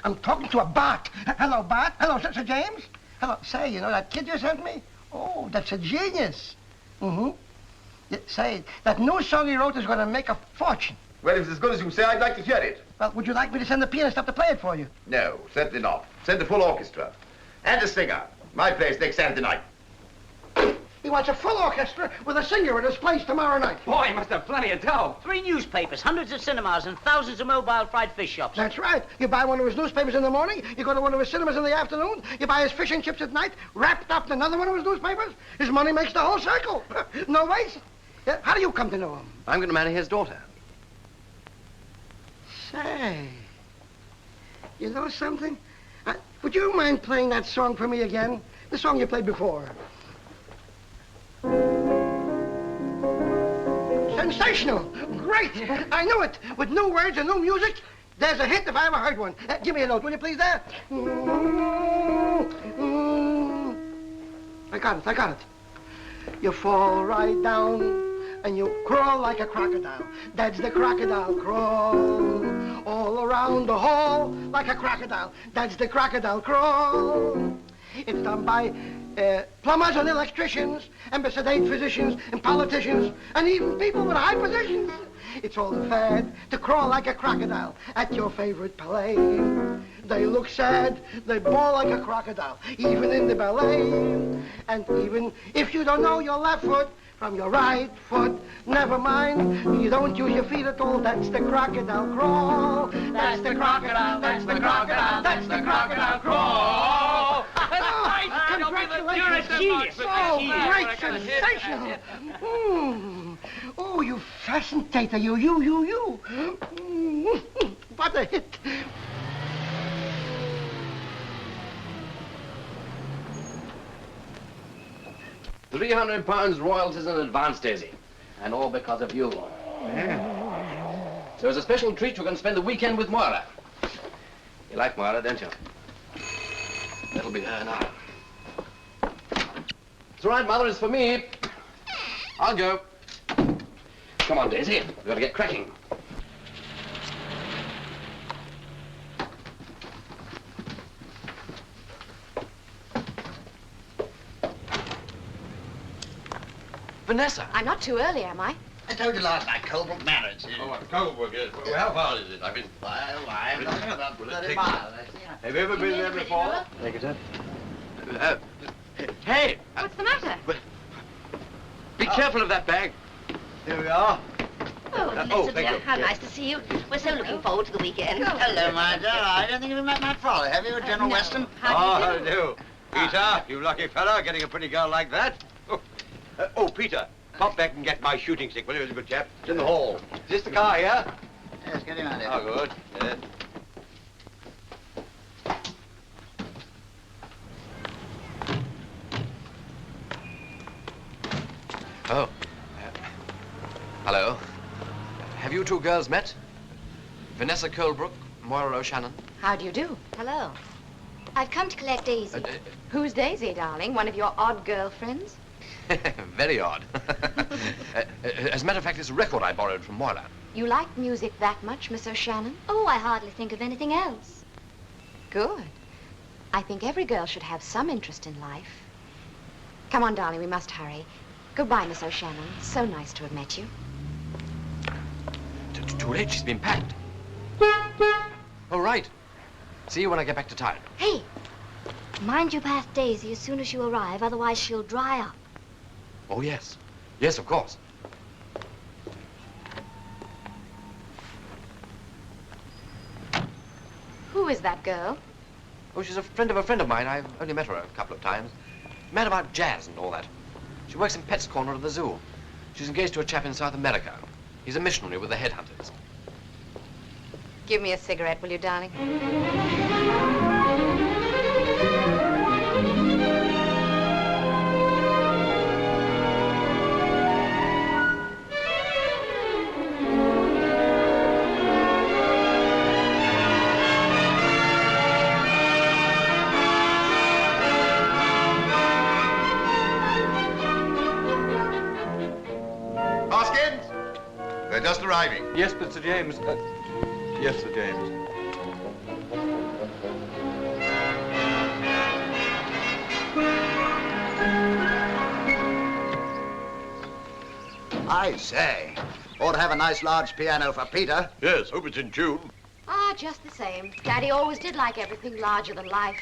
I'm talking to a Bart. Hello, Bart. Hello, Sir James. Hello. Say, you know that kid you sent me? Oh, that's a genius. Yeah, say, that new song he wrote is going to make a fortune. Well, if it's as good as you say, I'd like to hear it. Well, would you like me to send the pianist up to play it for you? No, certainly not. Send the full orchestra. And a singer. My place next Saturday night. He wants a full orchestra with a singer at his place tomorrow night. Boy, he must have plenty of dough. 3 newspapers, hundreds of cinemas, and thousands of mobile fried fish shops. That's right. You buy one of his newspapers in the morning, you go to one of his cinemas in the afternoon, you buy his fish and chips at night, wrapped up in another one of his newspapers. His money makes the whole circle. No waste. Yeah, how do you come to know him? I'm going to marry his daughter. Say, you know something? Would you mind playing that song for me again? The song you played before. Sensational. Great. I knew it. With new words and new music, there's a hit if I ever heard one. Give me a note, will you please, there? I got it. You fall right down and you crawl like a crocodile. That's the crocodile crawl. All around the hall like a crocodile. That's the crocodile crawl. It's done by plumbers and electricians, sedate physicians and politicians, and even people with high positions. It's all the fad to crawl like a crocodile at your favorite play. They look sad, they bawl like a crocodile, even in the ballet. And even if you don't know your left foot from your right foot, never mind, you don't use your feet at all. That's the crocodile crawl. That's the crocodile, that's the crocodile, that's the crocodile crawl. Congratulations. You're a genius. Oh, great, sensational. Oh, you fascinator, you. What a hit. £300 royalties in advance, Daisy. And all because of you. So as a special treat, you can spend the weekend with Moira. You like Moira, don't you? That'll be her now. It's all right, Mother, it's for me. I'll go. Come on, Daisy. We've got to get cracking. Vanessa. I'm not too early, am I? I told you last night, Colebrook marriage. Oh, Colebrook, yes. Well, how far is it? I've been... Well, I'm talking about Will it 30 take- miles. Have you ever been there before? Thank you, sir. Hey! What's the matter? Be careful of that bag. Here we are. Oh, oh, Vanessa, thank dear, you. how nice to see you. We're so looking forward to the weekend. Hello, my dear. I don't think you've met my father, have you, General Weston? How do you do? Peter, you lucky fella, getting a pretty girl like that. Oh, Peter, pop back and get my shooting stick, will you? He's a good chap. It's in the hall. Is this the car here? Yes, get him out here. Oh, good. Yes. Oh. Hello. Have you two girls met? Vanessa Colebrook, Moira O'Shannon. How do you do? Hello. I've come to collect Daisy. Who's Daisy, darling? One of your odd girlfriends? Very odd. As a matter of fact, it's a record I borrowed from Moira. You like music that much, Miss O'Shannon? Oh, I hardly think of anything else. Good. I think every girl should have some interest in life. Come on, darling, we must hurry. Goodbye, Miss O'Shannon. So nice to have met you. Too late, she's been packed. All right. See you when I get back to town. Hey, mind you pass Daisy as soon as you arrive, otherwise she'll dry up. Oh, yes. Yes, of course. Who is that girl? Oh, she's a friend of mine. I've only met her a couple of times. Mad about jazz and all that. She works in Pet's Corner of the zoo. She's engaged to a chap in South America. He's a missionary with the headhunters. Give me a cigarette, will you, darling? Hoskins? They're just arriving. Yes, but Sir James... yes, Sir James. I say, ought to have a nice large piano for Peter. Yes, hope it's in tune. Ah, just the same. Daddy always did like everything larger than life.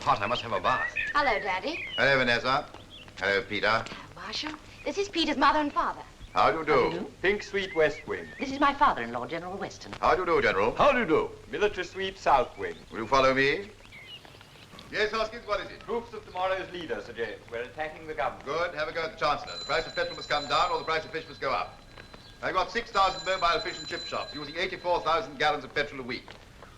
Hot, I must have a bath. Hello, Daddy. Hello, Vanessa. Hello, Peter. Marshal, this is Peter's mother and father. How do you do? Pink Suite West Wing. This is my father-in-law, General Weston. How do you do, General? How do you do? Military Suite South Wing. Will you follow me? Yes, Hoskins, what is it? Troops of tomorrow's leader, Sir James. We're attacking the government. Good. Have a go at the Chancellor. The price of petrol must come down or the price of fish must go up. I've got 6,000 mobile fish and chip shops using 84,000 gallons of petrol a week.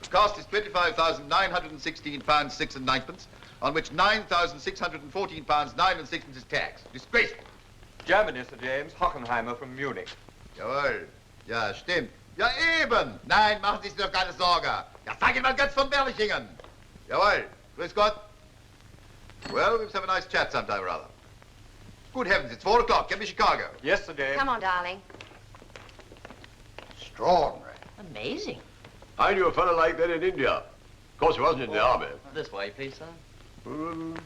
The cost is £25,916.06 and ninepence. on which £9,614 9 and 6 is tax. Disgraceful. Germany, Sir James. Hockenheimer from Munich. Jawohl. Ja, stimmt. Ja, eben. Nein, machen Sie sich doch keine Sorge. Ja, sag Ihnen mal Götz von Berlichingen. Jawohl. Grüß Gott. Well, we must have a nice chat sometime or other. Good heavens, it's 4 o'clock. Get me Chicago. Yes, Sir James. Come on, darling. Extraordinary. Amazing. I knew a fellow like that in India. Of course, he wasn't in the army. This way, please, sir. Will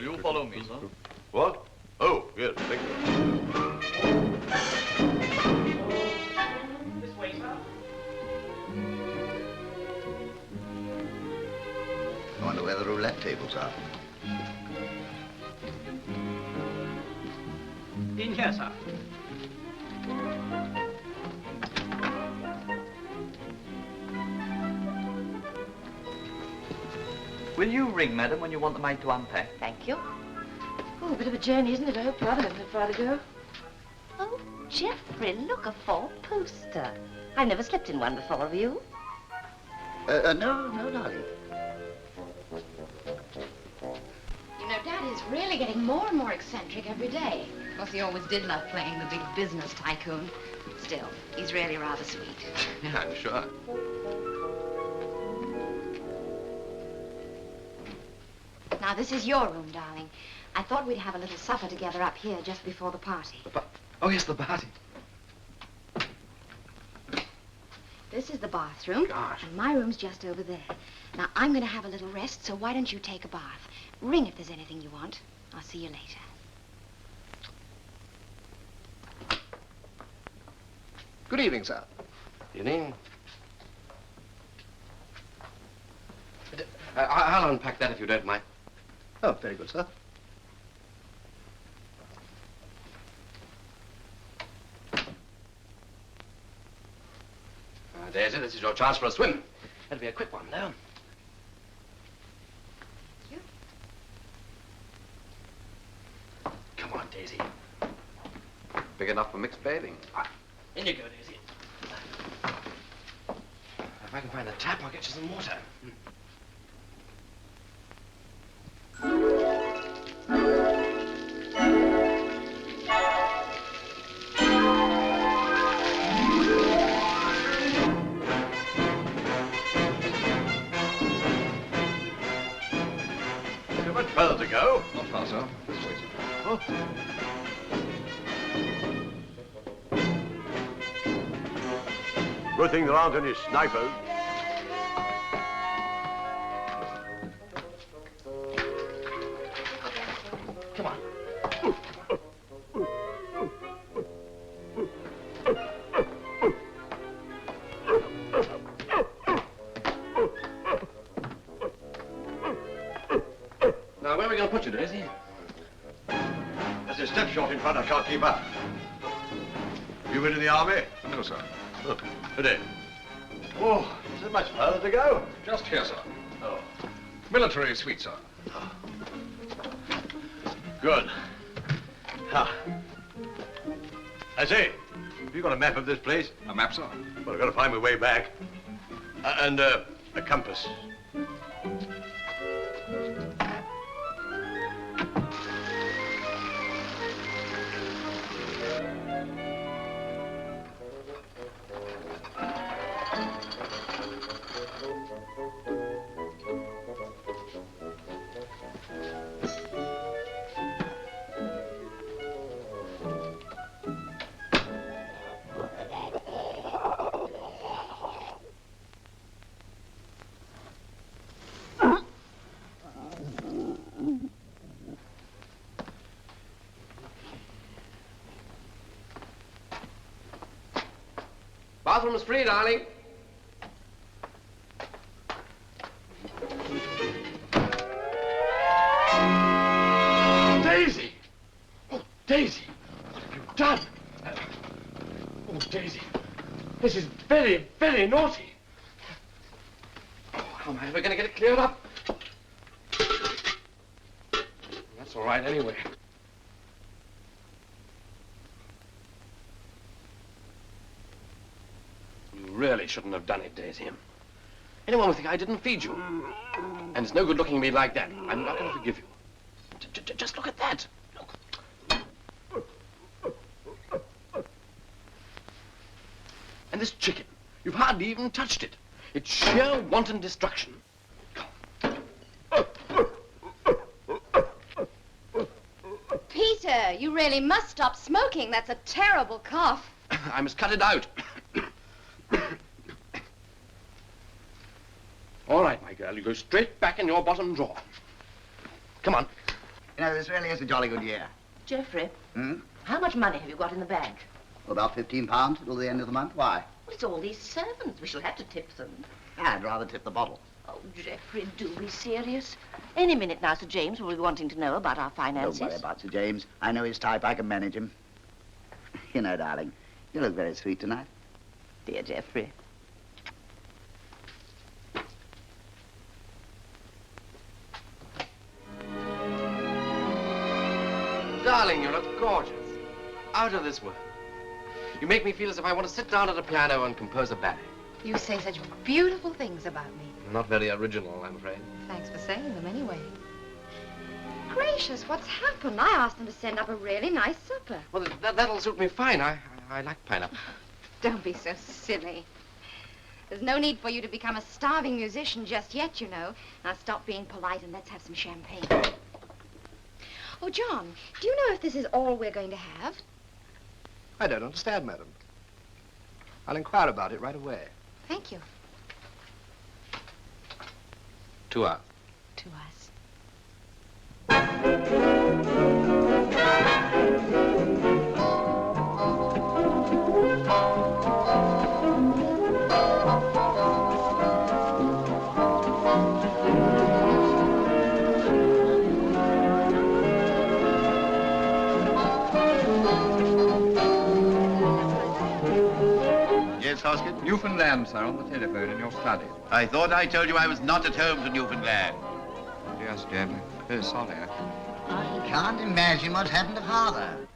you follow me, sir? What? Oh, yes, thank you. This way, sir. I wonder where the roulette tables are. In here, sir. Will you ring, madam, when you want the maid to unpack? Thank you. Oh, a bit of a journey, isn't it? I hope you haven't that far to go. Oh, Geoffrey, look, a four-poster. I've never slept in one before, have you? No, darling. You know, Dad is really getting more and more eccentric every day. Of course, he always did love playing the big business tycoon. Still, he's really rather sweet. Yeah, I'm sure. Now, this is your room, darling. I thought we'd have a little supper together up here just before the party. Oh, yes, the party. This is the bathroom. Gosh. And my room's just over there. Now, I'm going to have a little rest, so why don't you take a bath? Ring if there's anything you want. I'll see you later. Good evening, sir. Evening. I'll unpack that if you don't mind. Oh, very good, sir. Daisy, this is your chance for a swim. It'll be a quick one, though. Come on, Daisy. Big enough for mixed bathing. In you go, Daisy. If I can find the tap, I'll get you some water. Too much further to go. Not far, sir. This way, sir. Oh. Good thing there aren't any snipers. Come on. Now, where are we going to put you, Daisy? There's a step short in front. I can't keep up. You been in the army? No, sir. Oh, today. Oh, is there much further to go? Just here, sir. Oh. Military suite, sir. Good. Ah. I say, have you got a map of this place? A map, sir? Well, I've got to find my way back. And a compass. Bathroom's free, darling. Daisy! Oh, Daisy! What have you done? Oh, Daisy. This is very, very naughty. Oh, how am I ever going to get it cleared up? That's all right, anyway. You really shouldn't have done it, Daisy. Anyone would think I didn't feed you. And it's no good looking at me like that. I'm not going to forgive you. Just look at that. Look. And this chicken, you've hardly even touched it. It's sheer wanton destruction. Peter, you really must stop smoking. That's a terrible cough. I must cut it out. All right, my girl, you go straight back in your bottom drawer. Come on. You know, this really is a jolly good year. Geoffrey, Hmm? how much money have you got in the bag? About £15 till the end of the month. Why? Well, it's all these servants. We shall have to tip them. I'd rather tip the bottle. Oh, Geoffrey, do be serious. Any minute now, Sir James will be wanting to know about our finances. Don't worry about Sir James. I know his type. I can manage him. You know, darling, you look very sweet tonight. Dear Geoffrey. Darling, you look gorgeous. Out of this world. You make me feel as if I want to sit down at a piano and compose a ballet. You say such beautiful things about me. Not very original, I'm afraid. Thanks for saying them anyway. Gracious, what's happened? I asked them to send up a really nice supper. Well, that'll suit me fine. I like pineapple. Don't be so silly. There's no need for you to become a starving musician just yet, you know. Now stop being polite and let's have some champagne. Oh, John, do you know if this is all we're going to have? I don't understand, madam. I'll inquire about it right away. Thank you. To us. To us. Yes, Hoskins? Newfoundland, sir, on the telephone in your study. I thought I told you I was not at home to Newfoundland. Yes, dear. I'm very sorry. I can't imagine what's happened to Father.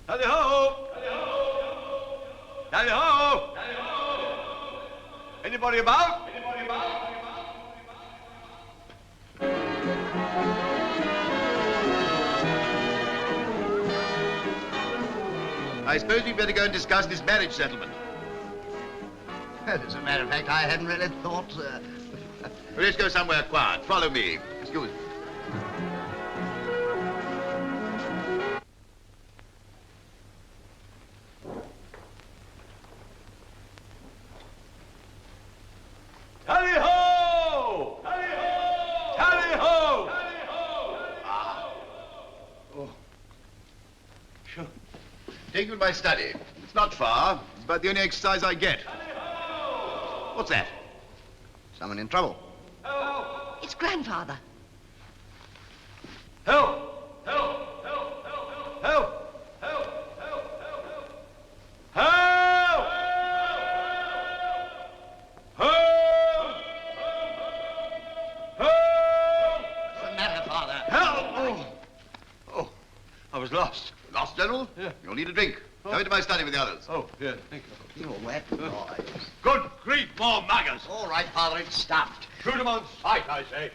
Tally-ho! Tally-ho! Anybody about? I suppose we'd better go and discuss this marriage settlement. As a matter of fact, I hadn't really thought... Well, let's go somewhere quiet. Follow me. Excuse me. Tally-ho! Tally-ho! Tally-ho! Oh. Sure. Take you to my study. It's not far. It's about the only exercise I get. What's that? Someone in trouble. It's Grandfather. Help! Help! Help! Help! Help! Help! Help! Help! Help! Help! Help! What's the matter, Father? Help! Oh, I was lost. Lost, General? Yeah. You'll need a drink. Go into my study with the others. Oh, yeah, thank you. You're wet, boys. Good grief, more muggers. All right, Father, it's stuffed. Shoot 'em on sight, I say.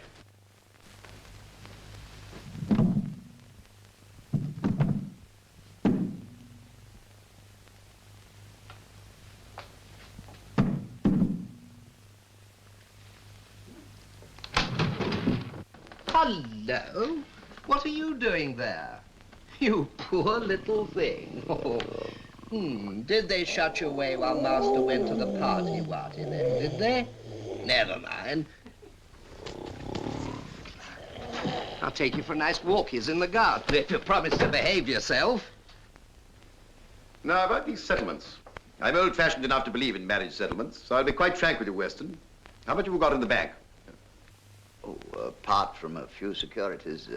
Hello? What are you doing there? You poor little thing. Did they shut you away while Master went to the party then, did they? Never mind. I'll take you for a nice walkies in the garden if you promise to behave yourself. Now, about these settlements. I'm old-fashioned enough to believe in marriage settlements, so I'll be quite frank with you, Weston. How much have you got in the bank? Oh, apart from a few securities,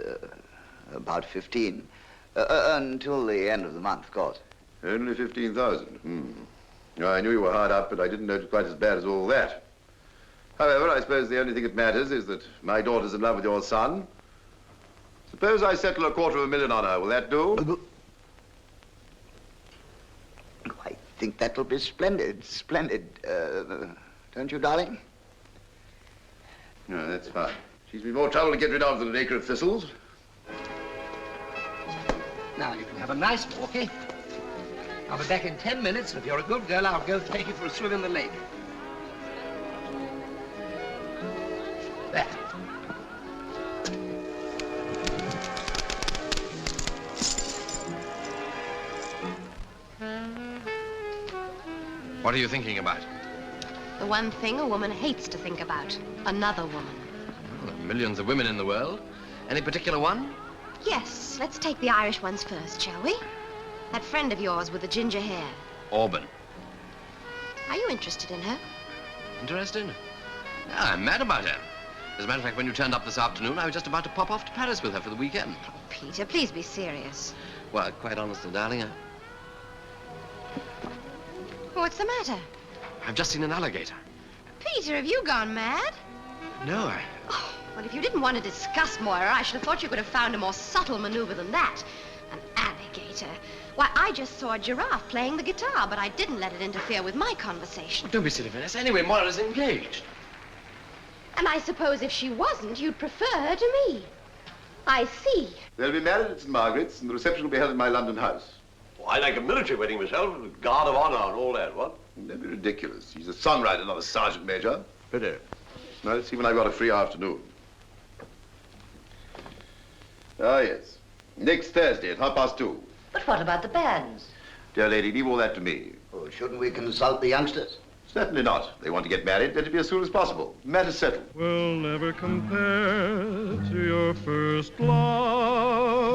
about 15. Until the end of the month, of course. Only 15,000. I knew you were hard up, but I didn't know it was quite as bad as all that. However, I suppose the only thing that matters is that my daughter's in love with your son. Suppose I settle $250,000 on her. Will that do? I think that'll be splendid, splendid. Don't you, darling? No, that's fine. She's been more trouble to get rid of than an acre of thistles. Now, you can have a nice walkie. I'll be back in 10 minutes, and if you're a good girl, I'll go take you for a swim in the lake. There. What are you thinking about? The one thing a woman hates to think about. Another woman. Well, there are millions of women in the world. Any particular one? Yes, let's take the Irish ones first, shall we? That friend of yours with the ginger hair. Auburn. Are you interested in her? Interested? Yeah, I'm mad about her. As a matter of fact, when you turned up this afternoon, I was just about to pop off to Paris with her for the weekend. Peter, please be serious. Well, quite honestly, darling, What's the matter? I've just seen an alligator. Peter, have you gone mad? No, Well, if you didn't want to discuss Moira, I should have thought you could have found a more subtle maneuver than that. An alligator. Why, I just saw a giraffe playing the guitar, but I didn't let it interfere with my conversation. Don't be silly, Vanessa. Anyway, Moira's engaged. And I suppose if she wasn't, you'd prefer her to me. I see. They'll be married at St. Margaret's, and the reception will be held in my London house. Well, I like a military wedding myself, with guard of honor and all that, what? Don't be ridiculous. He's a songwriter, not a sergeant major. Pity. Well, see when I've got a free afternoon. Ah, yes. Next Thursday at 2:30. But what about the bands? Dear lady, leave all that to me. Oh, shouldn't we consult the youngsters? Certainly not. They want to get married. Let it be as soon as possible. Matter's settled. Will never compare to your first love.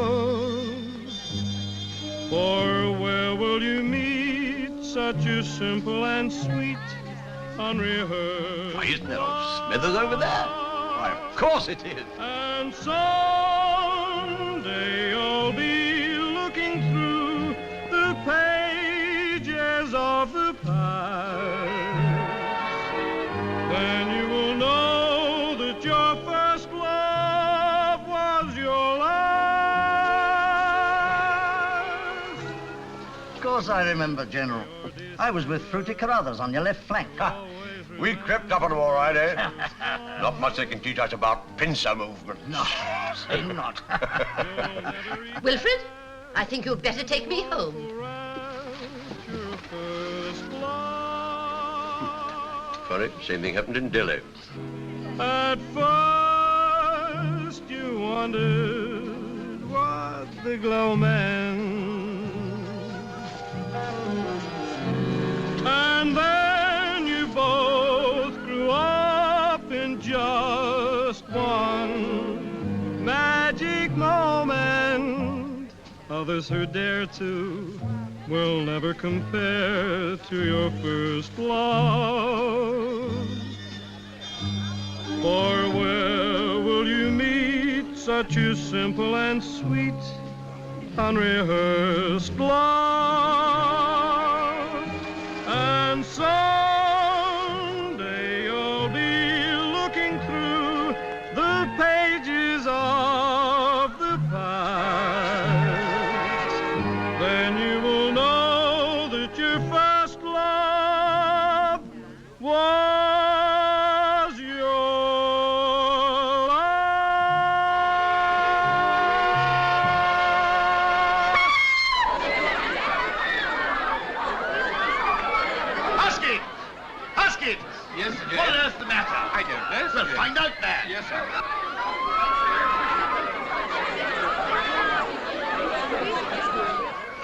For where will you meet such a simple and sweet, unrehearsed? Why, isn't there old Smithers over there? Why, of course it is. And someday you'll be looking through the pages of the past. Then you will know that your first love was your last. Of course I remember, General. I was with Fruity Carruthers on your left flank. We crept up on them all right, eh? Not much they can teach us about pincer movement. No, say not. Wilfred, I think you'd better take me home. Funny, same thing happened in Delhi. At first you wondered what the glow meant, and then you both grew up in just one magic moment. Others who dare to will never compare to your first love. For where will you meet such a simple and sweet, unrehearsed love? And someday you'll be looking through the pages of the past. Then you will know that your first love was your Husky! Husky! Yes, sir. What on earth's the matter? I don't know, sir. Well, find out, man. Yes, sir.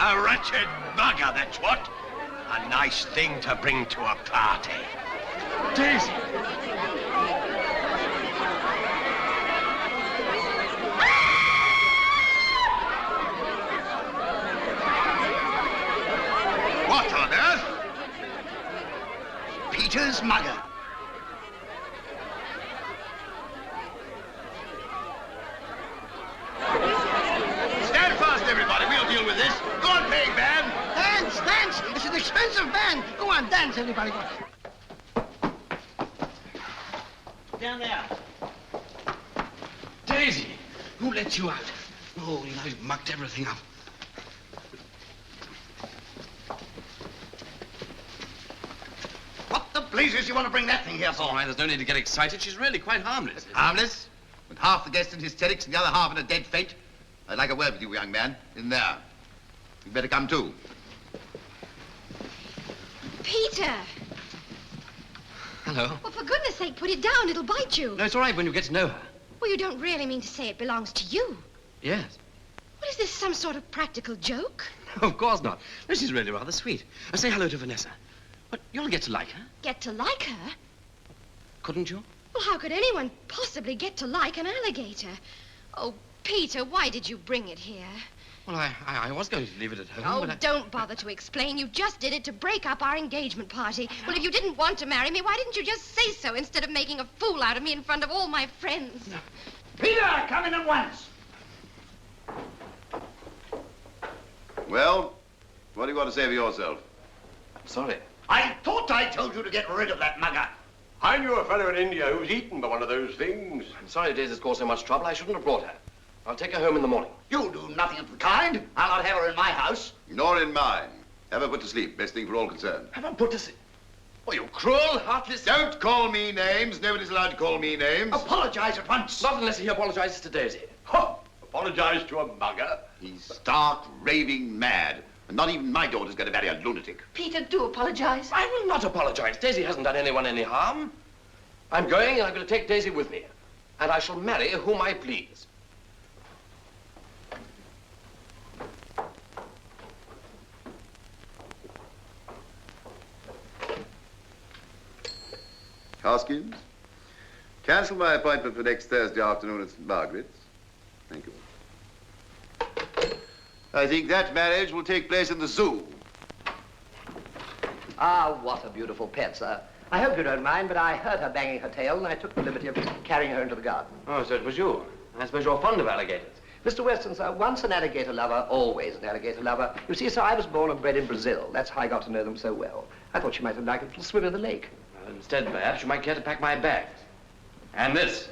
A wretched bugger, that's what. A nice thing to bring to a party. Daisy! What on earth? Peter's mugger. Stand fast, everybody. We'll deal with this. Go on, paying band. Dance, dance! It's an expensive band. Go on, dance, everybody. Go on. Down there. Daisy, who let you out? Oh, you've mucked everything up. blazes you want to bring that thing here It's all right, there's no need to get excited. She's really quite harmless. Harmless? With half the guests in hysterics and the other half in a dead faint? I'd like a word with you, young man, in there. You'd better come too. Peter! Hello. Well, for goodness sake, put it down. It'll bite you. No, it's all right when you get to know her. Well, you don't really mean to say it belongs to you. Yes. What is this, some sort of practical joke? Of course not. No, she's really rather sweet. Say hello to Vanessa. But you'll get to like her, Get to like her? couldn't you? Well, how could anyone possibly get to like an alligator? Oh, Peter, why did you bring it here? Well, I was going to leave it at home, Oh, but I... don't bother to explain. You just did it to break up our engagement party. Well, if you didn't want to marry me, why didn't you just say so instead of making a fool out of me in front of all my friends? Peter, come in at once. Well, what do you want to say for yourself? Sorry. I thought I told you to get rid of that mugger. I knew a fellow in India who was eaten by one of those things. I'm sorry Daisy's caused so much trouble. I shouldn't have brought her. I'll take her home in the morning. You'll do nothing of the kind. I'll not have her in my house. Nor in mine. Have her put to sleep. Best thing for all concerned. Have her put to sleep? Oh, you cruel, heartless... Don't call me names. Nobody's allowed to call me names. Apologize at once. Not unless he apologizes to Daisy. Ho! Apologize to a mugger? He's stark, raving mad. And not even my daughter's going to marry a lunatic. Peter, do apologize. I will not apologize. Daisy hasn't done anyone any harm. I'm going and I'm going to take Daisy with me. And I shall marry whom I please. Hoskins, cancel my appointment for next Thursday afternoon at St. Margaret's. Thank you. I think that marriage will take place in the zoo. Ah, what a beautiful pet, sir. I hope you don't mind, but I heard her banging her tail, and I took the liberty of carrying her into the garden. Oh, so it was you. I suppose you're fond of alligators. Mr. Weston, sir, once an alligator lover, always an alligator lover. You see, sir, I was born and bred in Brazil. That's how I got to know them so well. I thought you might have liked a little swim in the lake. Well, instead, perhaps, you might care to pack my bags. And this.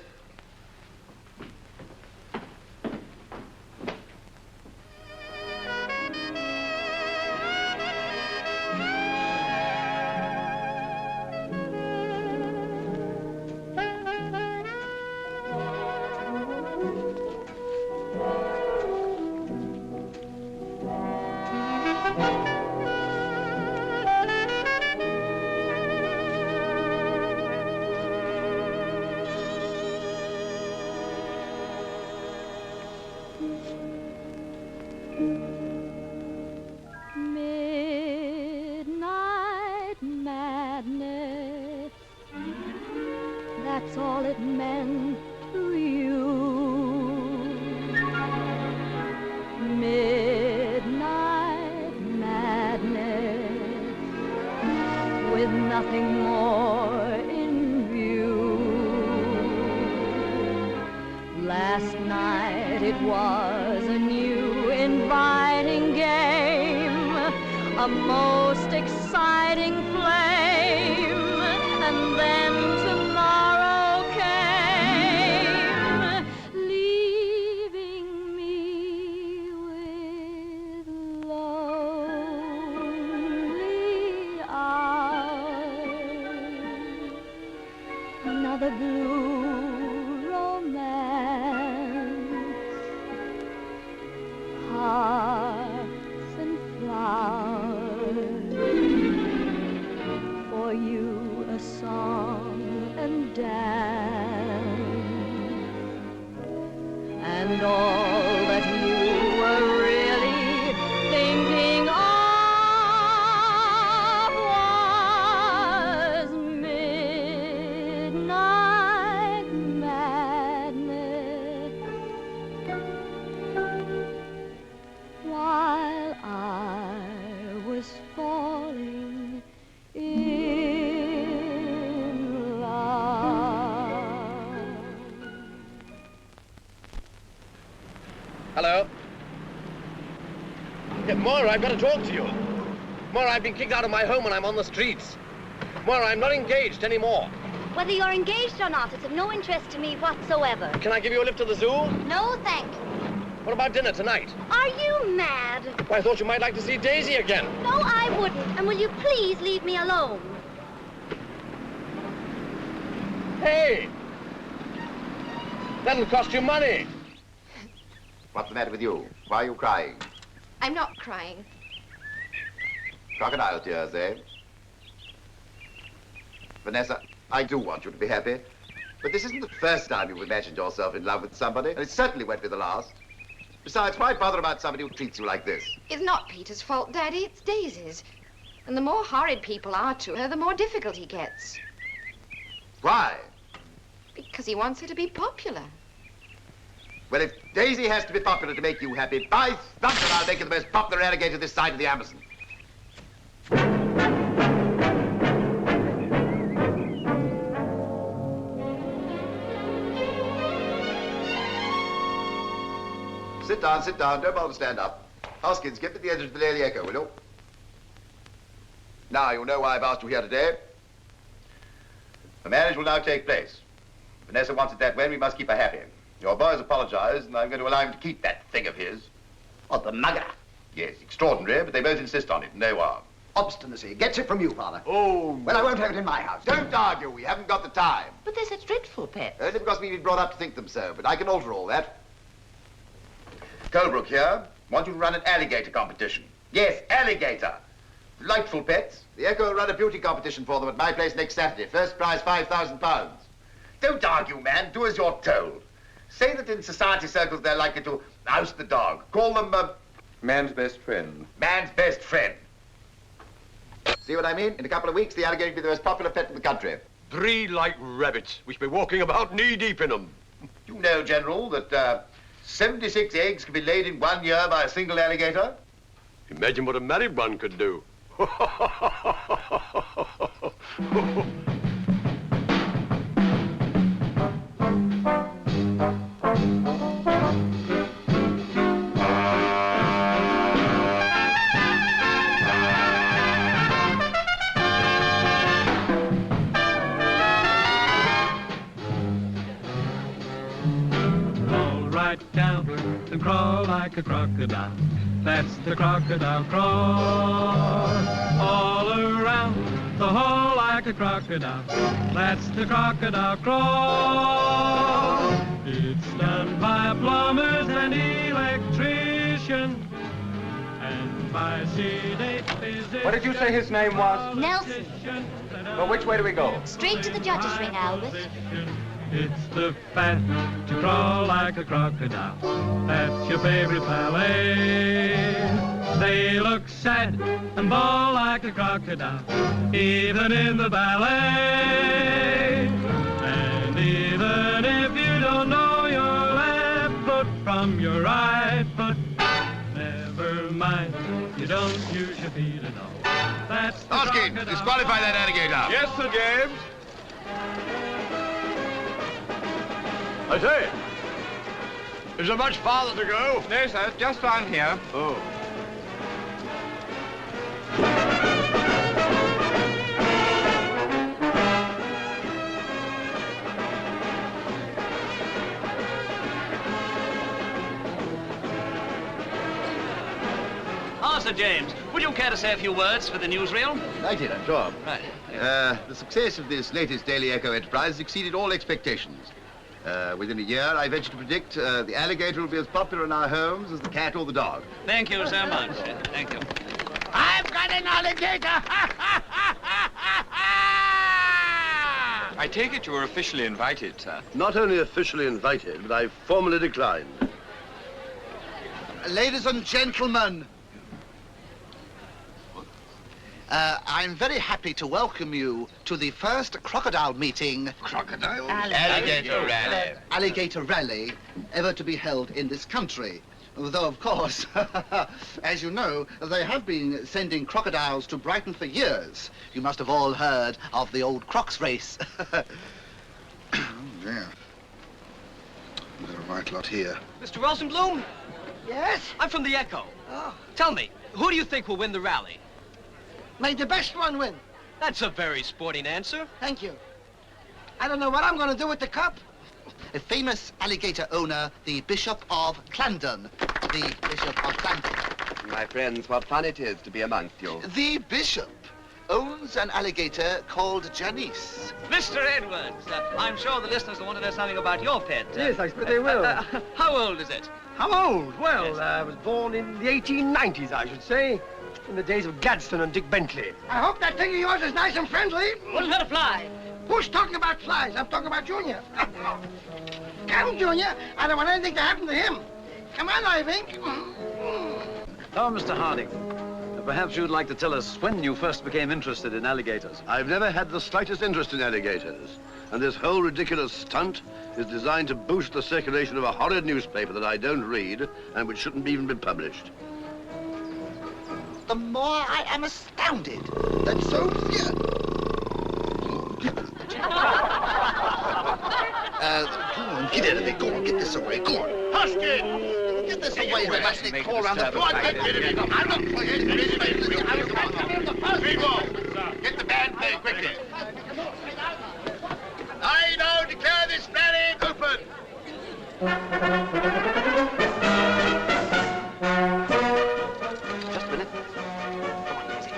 Midnight madness, that's all it meant to you. Midnight madness, with nothing more in view. Last night it was a new inviting game, a most exciting flame, and then tomorrow came, leaving me with lonely eyes. Another blue romance, hearts and flowers, for you a song and dance, and all that you were really thinking of was midnight madness, while I was falling in love. Hello? Yeah, Moira, I've got to talk to you. Moira, I've been kicked out of my home and I'm on the streets. Moira, I'm not engaged anymore. Whether you're engaged or not, it's of no interest to me whatsoever. Can I give you a lift to the zoo? No, thank you. What about dinner tonight? Are you mad? Well, I thought you might like to see Daisy again. No, I wouldn't. And will you please leave me alone? pay. That'll cost you money. What's the matter with you? Why are you crying? I'm not crying. Crocodile tears, eh? Vanessa, I do want you to be happy. But this isn't the first time you've imagined yourself in love with somebody, and it certainly won't be the last. Besides, why bother about somebody who treats you like this? It's not Peter's fault, Daddy. It's Daisy's. And the more horrid people are to her, the more difficult he gets. Why? Because he wants her to be popular. Well, if Daisy has to be popular to make you happy, by thunder, I'll make her the most popular alligator this side of the Amazon. Sit down, sit down. Don't bother to stand up. Hoskins, get me the edge of the Daily Echo, will you? Now, you know why I've asked you here today. The marriage will now take place. Vanessa wants it that way, and we must keep her happy. Your boys apologized, and I'm going to allow him to keep that thing of his. Oh, the mugger. Yes, extraordinary, but they both insist on it, and no harm. Obstinacy. Gets it from you, Father. Oh. Well, I won't have it in my house. Don't argue. We haven't got the time. But they're such dreadful pets. Only because we've been brought up to think them so, but I can alter all that. Colebrook here. Want you to run an alligator competition. Yes, alligator. Delightful pets. The Echo will run a beauty competition for them at my place next Saturday. First prize, £5,000. Don't argue, man. Do as you're told. Say that in society circles they're likely to oust the dog. Call them, man's best friend. Man's best friend. See what I mean? In a couple of weeks, the alligator will be the most popular pet in the country. Breed like rabbits. We should be walking about knee-deep in them. You know, General, that 76 eggs can be laid in 1 year by a single alligator. Imagine what a married one could do. Roll right down and crawl like a crocodile. That's the crocodile crawl. All around the hole like a crocodile. That's the crocodile crawl. It's done by plumbers and electricians and by sedate physicians. What did you say his name was? Nelson. Well, which way do we go? Straight to the judge's ring, Albert. It's the fat to crawl like a crocodile. That's your favorite ballet. They look sad and bawl like a crocodile, even in the ballet. And even if you don't know your left foot from your right foot, never mind, you don't use your feet at all. That's the Hoskins, crocodile. disqualify that alligator. Yes, Sir James. I say, is there much farther to go? No, sir, just round here. Oh. Sir James, would you care to say a few words for the newsreel? Delighted, I'm sure. Right. The success of this latest Daily Echo enterprise has exceeded all expectations. Within a year, I venture to predict the alligator will be as popular in our homes as the cat or the dog. Thank you so much. Thank you. I've got an alligator! I take it you were officially invited, sir. Not only officially invited, but I've formally declined. Ladies and gentlemen, I'm very happy to welcome you to the first crocodile meeting. Crocodile? Alligator rally. Alligator rally ever to be held in this country. Though, of course, as you know, they have been sending crocodiles to Brighton for years. You must have all heard of the old Crocs race. Oh, dear. There's a right lot here. Mr. Rosenblum? Yes? I'm from the Echo. Oh. Tell me, who do you think will win the rally? May the best one win. That's a very sporting answer. Thank you. I don't know what I'm going to do with the cup. A famous alligator owner, the Bishop of Clandon. The Bishop of Clandon. My friends, what fun it is to be amongst you. The Bishop. owns an alligator called Janice. Mr. Edwards, I'm sure the listeners will want to know something about your pet. Yes, I suppose they will. How old is it? How old? Well, I was born in the 1890s, I should say. In the days of Gadsden and Dick Bentley. I hope that thing of yours is nice and friendly. Wouldn't hurt a fly. Who's talking about flies? I'm talking about Junior. Come, Junior. I don't want anything to happen to him. Come on, Ivink. Now, Mr. Harding, perhaps you'd like to tell us when you first became interested in alligators. I've never had the slightest interest in alligators. And this whole ridiculous stunt is designed to boost the circulation of a horrid newspaper that I don't read and which shouldn't even be published. The more I am astounded that so few... Go on, get out of there. Go on, get this away. Go on. Husky! Get this away, the mustn't crawl around the... Go on, get it. I'm not playing. People, get the band playing quickly. I now declare this rally open. Just a minute. Come on, Daisy.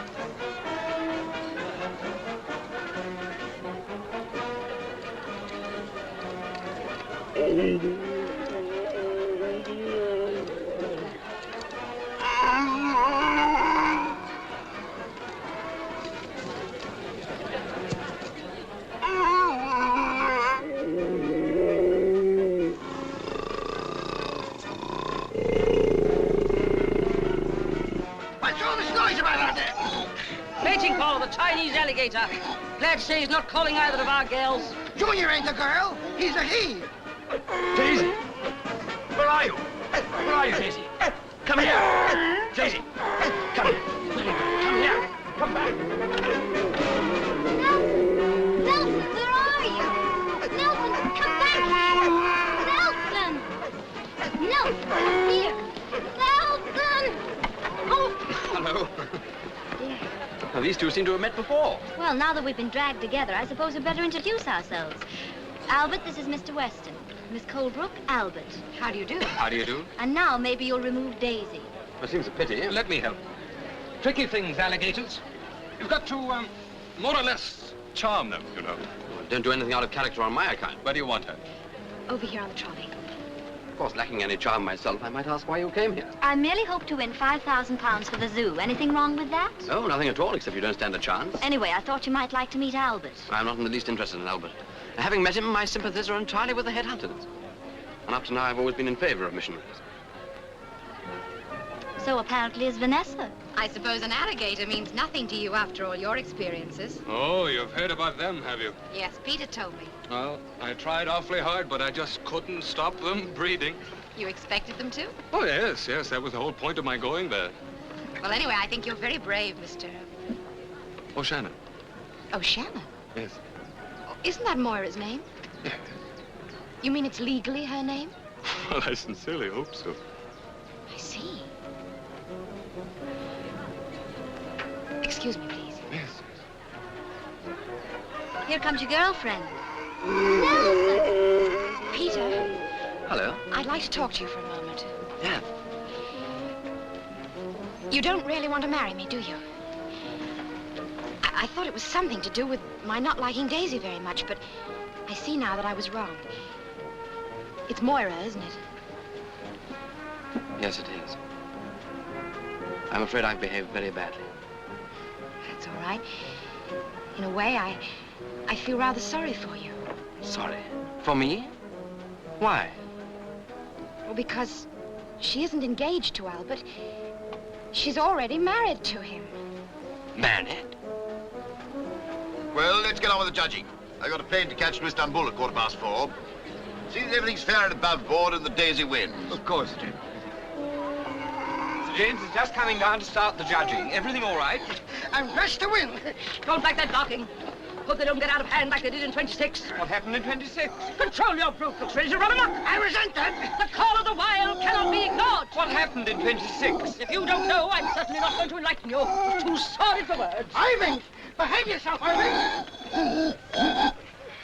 What's all this noise about out there? Mating call of a Chinese alligator. Glad to say he's not calling either of our girls. Junior ain't a girl. He's a he. Daisy! Where are you? Where are you, Daisy? Come here! Daisy! Come here! Come here! Come back! Nelson, where are you? Nelson, come back here! Nelson! Nelson, come here! Nelson! Oh! Hello. Now, these two seem to have met before. Well, now that we've been dragged together, I suppose we'd better introduce ourselves. Albert, this is Mr. Weston. Miss Colebrook, Albert. How do you do? How do you do? And now maybe you'll remove Daisy. It seems a pity. Let me help. Tricky things, alligators. You've got to, more or less, charm them, you know. Well, don't do anything out of character on my account. Where do you want her? Over here on the trolley. Of course, lacking any charm myself, I might ask why you came here. I merely hope to win £5,000 for the zoo. Anything wrong with that? No, nothing at all, except you don't stand a chance. Anyway, I thought you might like to meet Albert. I'm not in the least interested in Albert. Having met him, my sympathies are entirely with the headhunters. And up to now, I've always been in favor of missionaries. So apparently is Vanessa. I suppose an alligator means nothing to you after all your experiences. Oh, you've heard about them, have you? Yes, Peter told me. Well, I tried awfully hard, but I just couldn't stop them breeding. You expected them to? Oh, yes, that was the whole point of my going there. Well, anyway, I think you're very brave, Mr. O'Shannon. O'Shannon? Yes. Oh, isn't that Moira's name? Yeah. You mean it's legally her name? Well, I sincerely hope so. I see. Excuse me, please. Yes. Here comes your girlfriend. Peter, Hello. I'd like to talk to you for a moment. Yeah. You don't really want to marry me, do you? I thought it was something to do with my not liking Daisy very much, but I see now that I was wrong. It's Moira, isn't it? Yes, it is. I'm afraid I've behaved very badly. That's all right. In a way, I feel rather sorry for you. Sorry. For me? Why? Well, because she isn't engaged to Albert. She's already married to him. Married? Well, let's get on with the judging. I've got a plane to catch to Istanbul at 4:15. See that everything's fair and above board and the Daisy wins. Of course, James. Sir James is just coming down to start the judging. Everything all right? I'm dressed to win. Don't like that barking. Hope they don't get out of hand like they did in 26. What happened in 26? Control your brute. Looks ready to run amok. I resent that. The call of the wild cannot be ignored. What happened in 26? If you don't know, I'm certainly not going to enlighten you. It's too sordid for words. Ivink, behave yourself, Ivink.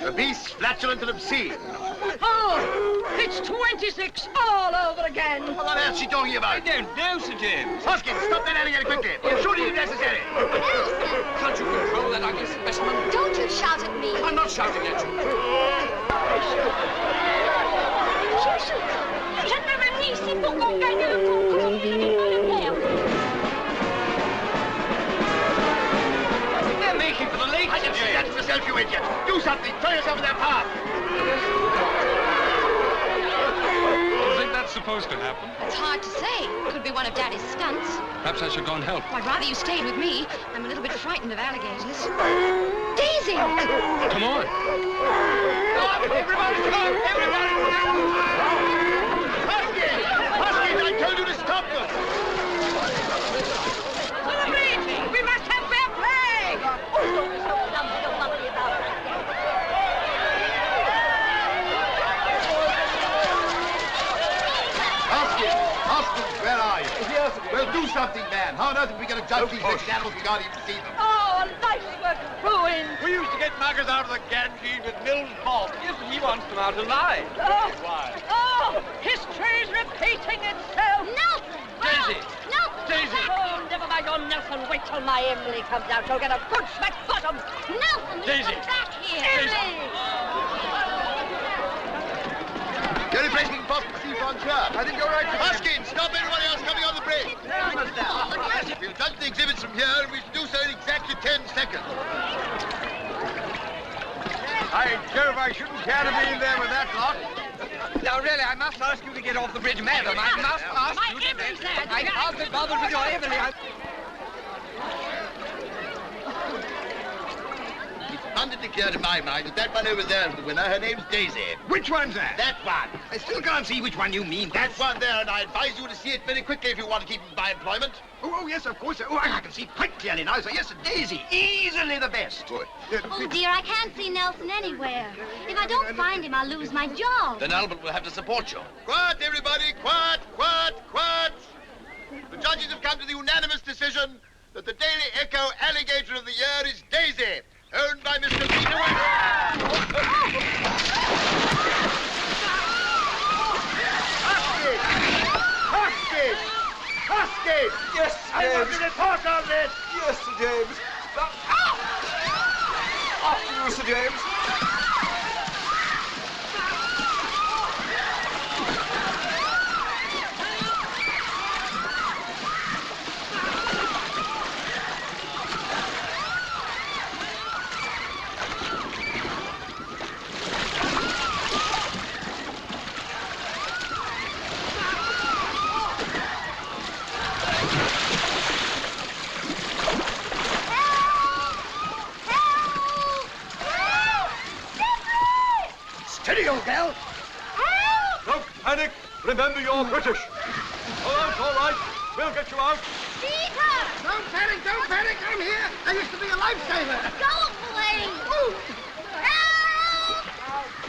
A beast flatulent and obscene. Oh, it's 26 all over again. What on earth's she talking about? I don't know, Sir James. Hoskins, stop that alligator quickly. You're shooting if necessary. Nelson! Can't you ugly specimen. Don't you shout at me. I'm not shouting at you. Je t'avais dit ici pour qu'on gagne le concours. They're making for the lake. I can see that for yourself, you idiot. Do something. Throw yourself in their path. You think that's supposed to happen? It's hard to say. Could be one of Daddy's stunts. Perhaps I should go and help. Well, I'd rather you stayed with me. I'm a little bit frightened of alligators. Daisy! Come on. Everybody stop! Everybody stop! Huskies! Huskies, I told you to stop them! To the bridge! We must have fair play! Hoskins, where are you? Yes. Well, do something, man. How on earth are we going to judge these wretched animals? We can't even see them. Oh, life's work ruined! We used to get muggers out of the Ganges with Mills Bob. Yes, he wants them out alive. Oh, Why? oh, history's repeating itself! Nelson! Daisy! Nelson! Daisy! Oh, never mind your Nelson. Wait till my Emily comes out. She'll get a good smack bottom. Nelson, you Daisy! come back here! Emily! The only place we can possibly see Frontier. I think you're right. Hoskins, stop everybody else coming on the bridge. We'll judge the exhibits from here, and we should do so in exactly 10 seconds. By Jove, I shouldn't care to be in there with that lot. Now, really, I must ask you to get off the bridge, madam. I must ask you to... I can't be bothered with your Emily. It's abundantly clear to my mind that one over there is the winner. Her name's Daisy. Which one's that? That one. I still can't see which one you mean. That one there, and I advise you to see it very quickly if you want to keep by employment. Oh, yes, of course. Oh, I can see quite clearly now. So, yes, Daisy, easily the best. Good. Oh, dear, I can't see Nelson anywhere. If I don't find him, I'll lose my job. Then Albert will have to support you. Quiet, everybody. Quiet, quiet, quiet. The judges have come to the unanimous decision that the Daily Echo Alligator of the Year is Daisy, owned by Mr. Peter Huskies! Huskies! Yes, I James. want you to report on this! Yes, Sir James. After you, Sir James. Steady, old gal. Don't panic. Remember, you're British. All right. We'll get you out. Peter! Don't panic, don't panic. I'm here. I used to be a lifesaver. Go away! Help!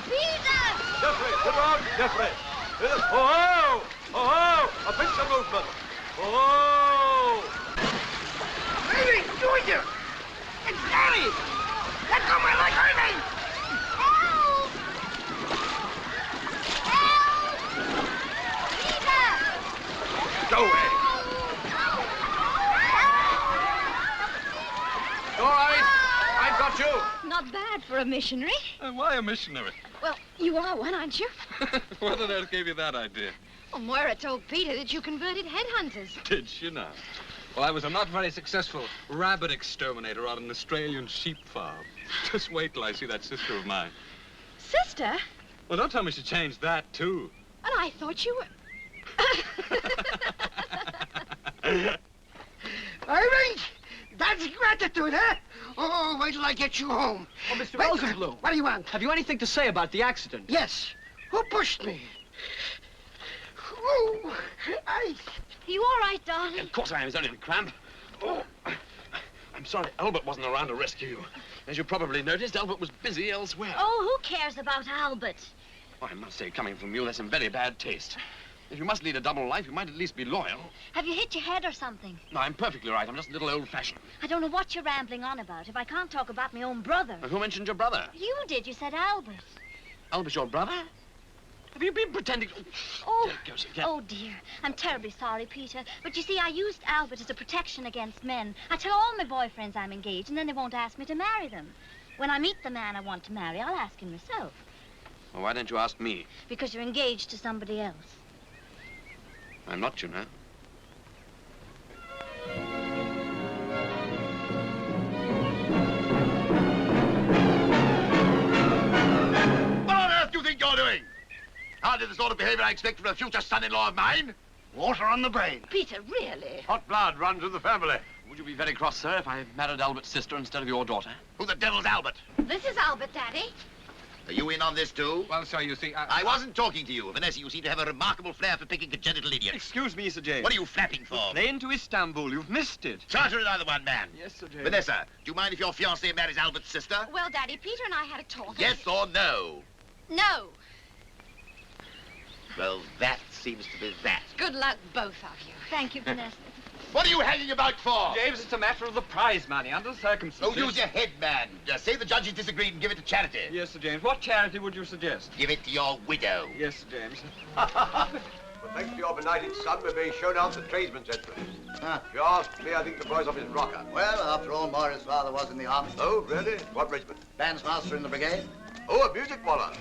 Peter! Jeffrey, sit around. Jeffrey. Oh, a pinch of movement. Oh. Amy, do it here. It's Danny. Let go my leg, Amy. Help! Help! Peter! Go away. All right. I've got you. Not bad for a missionary. Why a missionary? Well, you are one, aren't you? What on earth gave you that idea? Well, Moira told Peter that you converted headhunters. Did she now? Well, I was a not very successful rabbit exterminator on an Australian sheep farm. Just wait till I see that sister of mine. Sister? Well, don't tell me she changed that, too. And I thought you were... Irene, that's gratitude, huh? Oh, wait till I get you home. Oh, Mr. Wait, Rosenblum. What do you want? Have you anything to say about the accident? Yes. Who pushed me? Oh, You all right, darling? Of course I am. It's only a cramp. Oh, I'm sorry Albert wasn't around to rescue you. As you probably noticed, Albert was busy elsewhere. Oh, who cares about Albert? I must say, coming from you, that's in very bad taste. If you must lead a double life, you might at least be loyal. Have you hit your head or something? No, I'm perfectly right. I'm just a little old-fashioned. I don't know what you're rambling on about. If I can't talk about my own brother. Who mentioned your brother? You did. You said Albert. Albert's your brother? Have you been pretending? Oh, There it goes again. oh, dear. I'm terribly sorry, Peter. But you see, I used Albert as a protection against men. I tell all my boyfriends I'm engaged, and then they won't ask me to marry them. When I meet the man I want to marry, I'll ask him myself. Well, why don't you ask me? Because you're engaged to somebody else. I'm not, you know. What on earth do you think you're doing? Hardly the sort of behavior I expect from a future son-in-law of mine. Water on the brain. Peter, really? Hot blood runs in the family. Would you be very cross, sir, if I married Albert's sister instead of your daughter? Who the devil's Albert? This is Albert, Daddy. Are you in on this, too? Well, sir, you see, I wasn't talking to you. Vanessa, you seem to have a remarkable flair for picking congenital idiots. Excuse me, Sir James. What are you flapping for? Plane to Istanbul. You've missed it. Charter another one, man. Yes, Sir James. Vanessa, do you mind if your fiancé marries Albert's sister? Well, Daddy, Peter and I had a talk. Yes or no? No. Well, that seems to be that. Good luck, both of you. Thank you, Vanessa. What are you hanging about for? James, it's a matter of the prize money under the circumstances. Oh, use your head, man. Say the judges disagreed and give it to charity. Yes, Sir James. What charity would you suggest? Give it to your widow. Yes, Sir James. Well, thanks to your benighted son, we're being shown out the tradesman's entrance. If you ask me, I think the boy's off his rocker. Well, after all, Morris' father was in the army. Oh, really? What regiment? Bandmaster in the brigade. Oh, a music waller.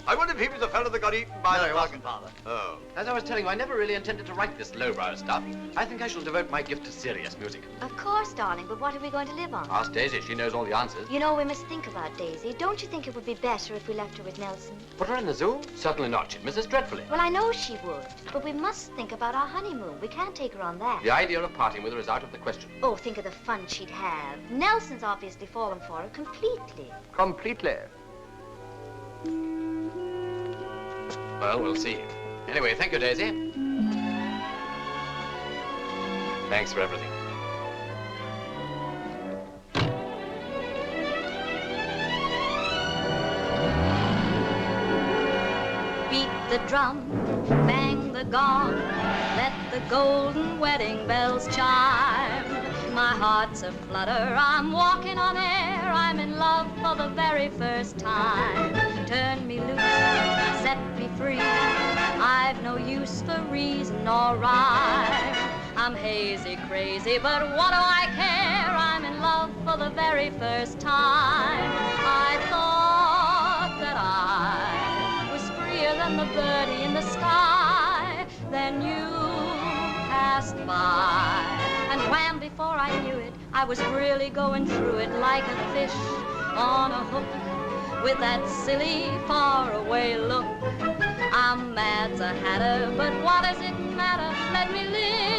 I wonder if he was the fellow that got eaten by No, the... he wasn't, Father. Oh. As I was telling you, I never really intended to write this lowbrow stuff. I think I shall devote my gift to serious music. Of course, darling, but what are we going to live on? Ask Daisy. She knows all the answers. You know, we must think about Daisy. Don't you think it would be better if we left her with Nelson? Put her in the zoo? Certainly not. She'd miss us dreadfully. Well, I know she would, but we must think about our honeymoon. We can't take her on that. The idea of parting with her is out of the question. Oh, think of the fun she'd have. Nelson's obviously fallen for her completely. Completely. Well, we'll see. Anyway, thank you, Daisy. Thanks for everything. Beat the drum, bang the gong, let the golden wedding bells chime. My heart's a flutter, I'm walking on air, I'm in love for the very first time. Turn me loose, set me free, I've no use for reason or rhyme. I'm hazy, crazy, but what do I care? I'm in love for the very first time. I thought that I was freer than the birdie in the sky. Then you passed by, and wham, before I knew it, I was really going through it like a fish on a hook with that silly faraway look. I'm mad's a hatter, but what does it matter? Let me live.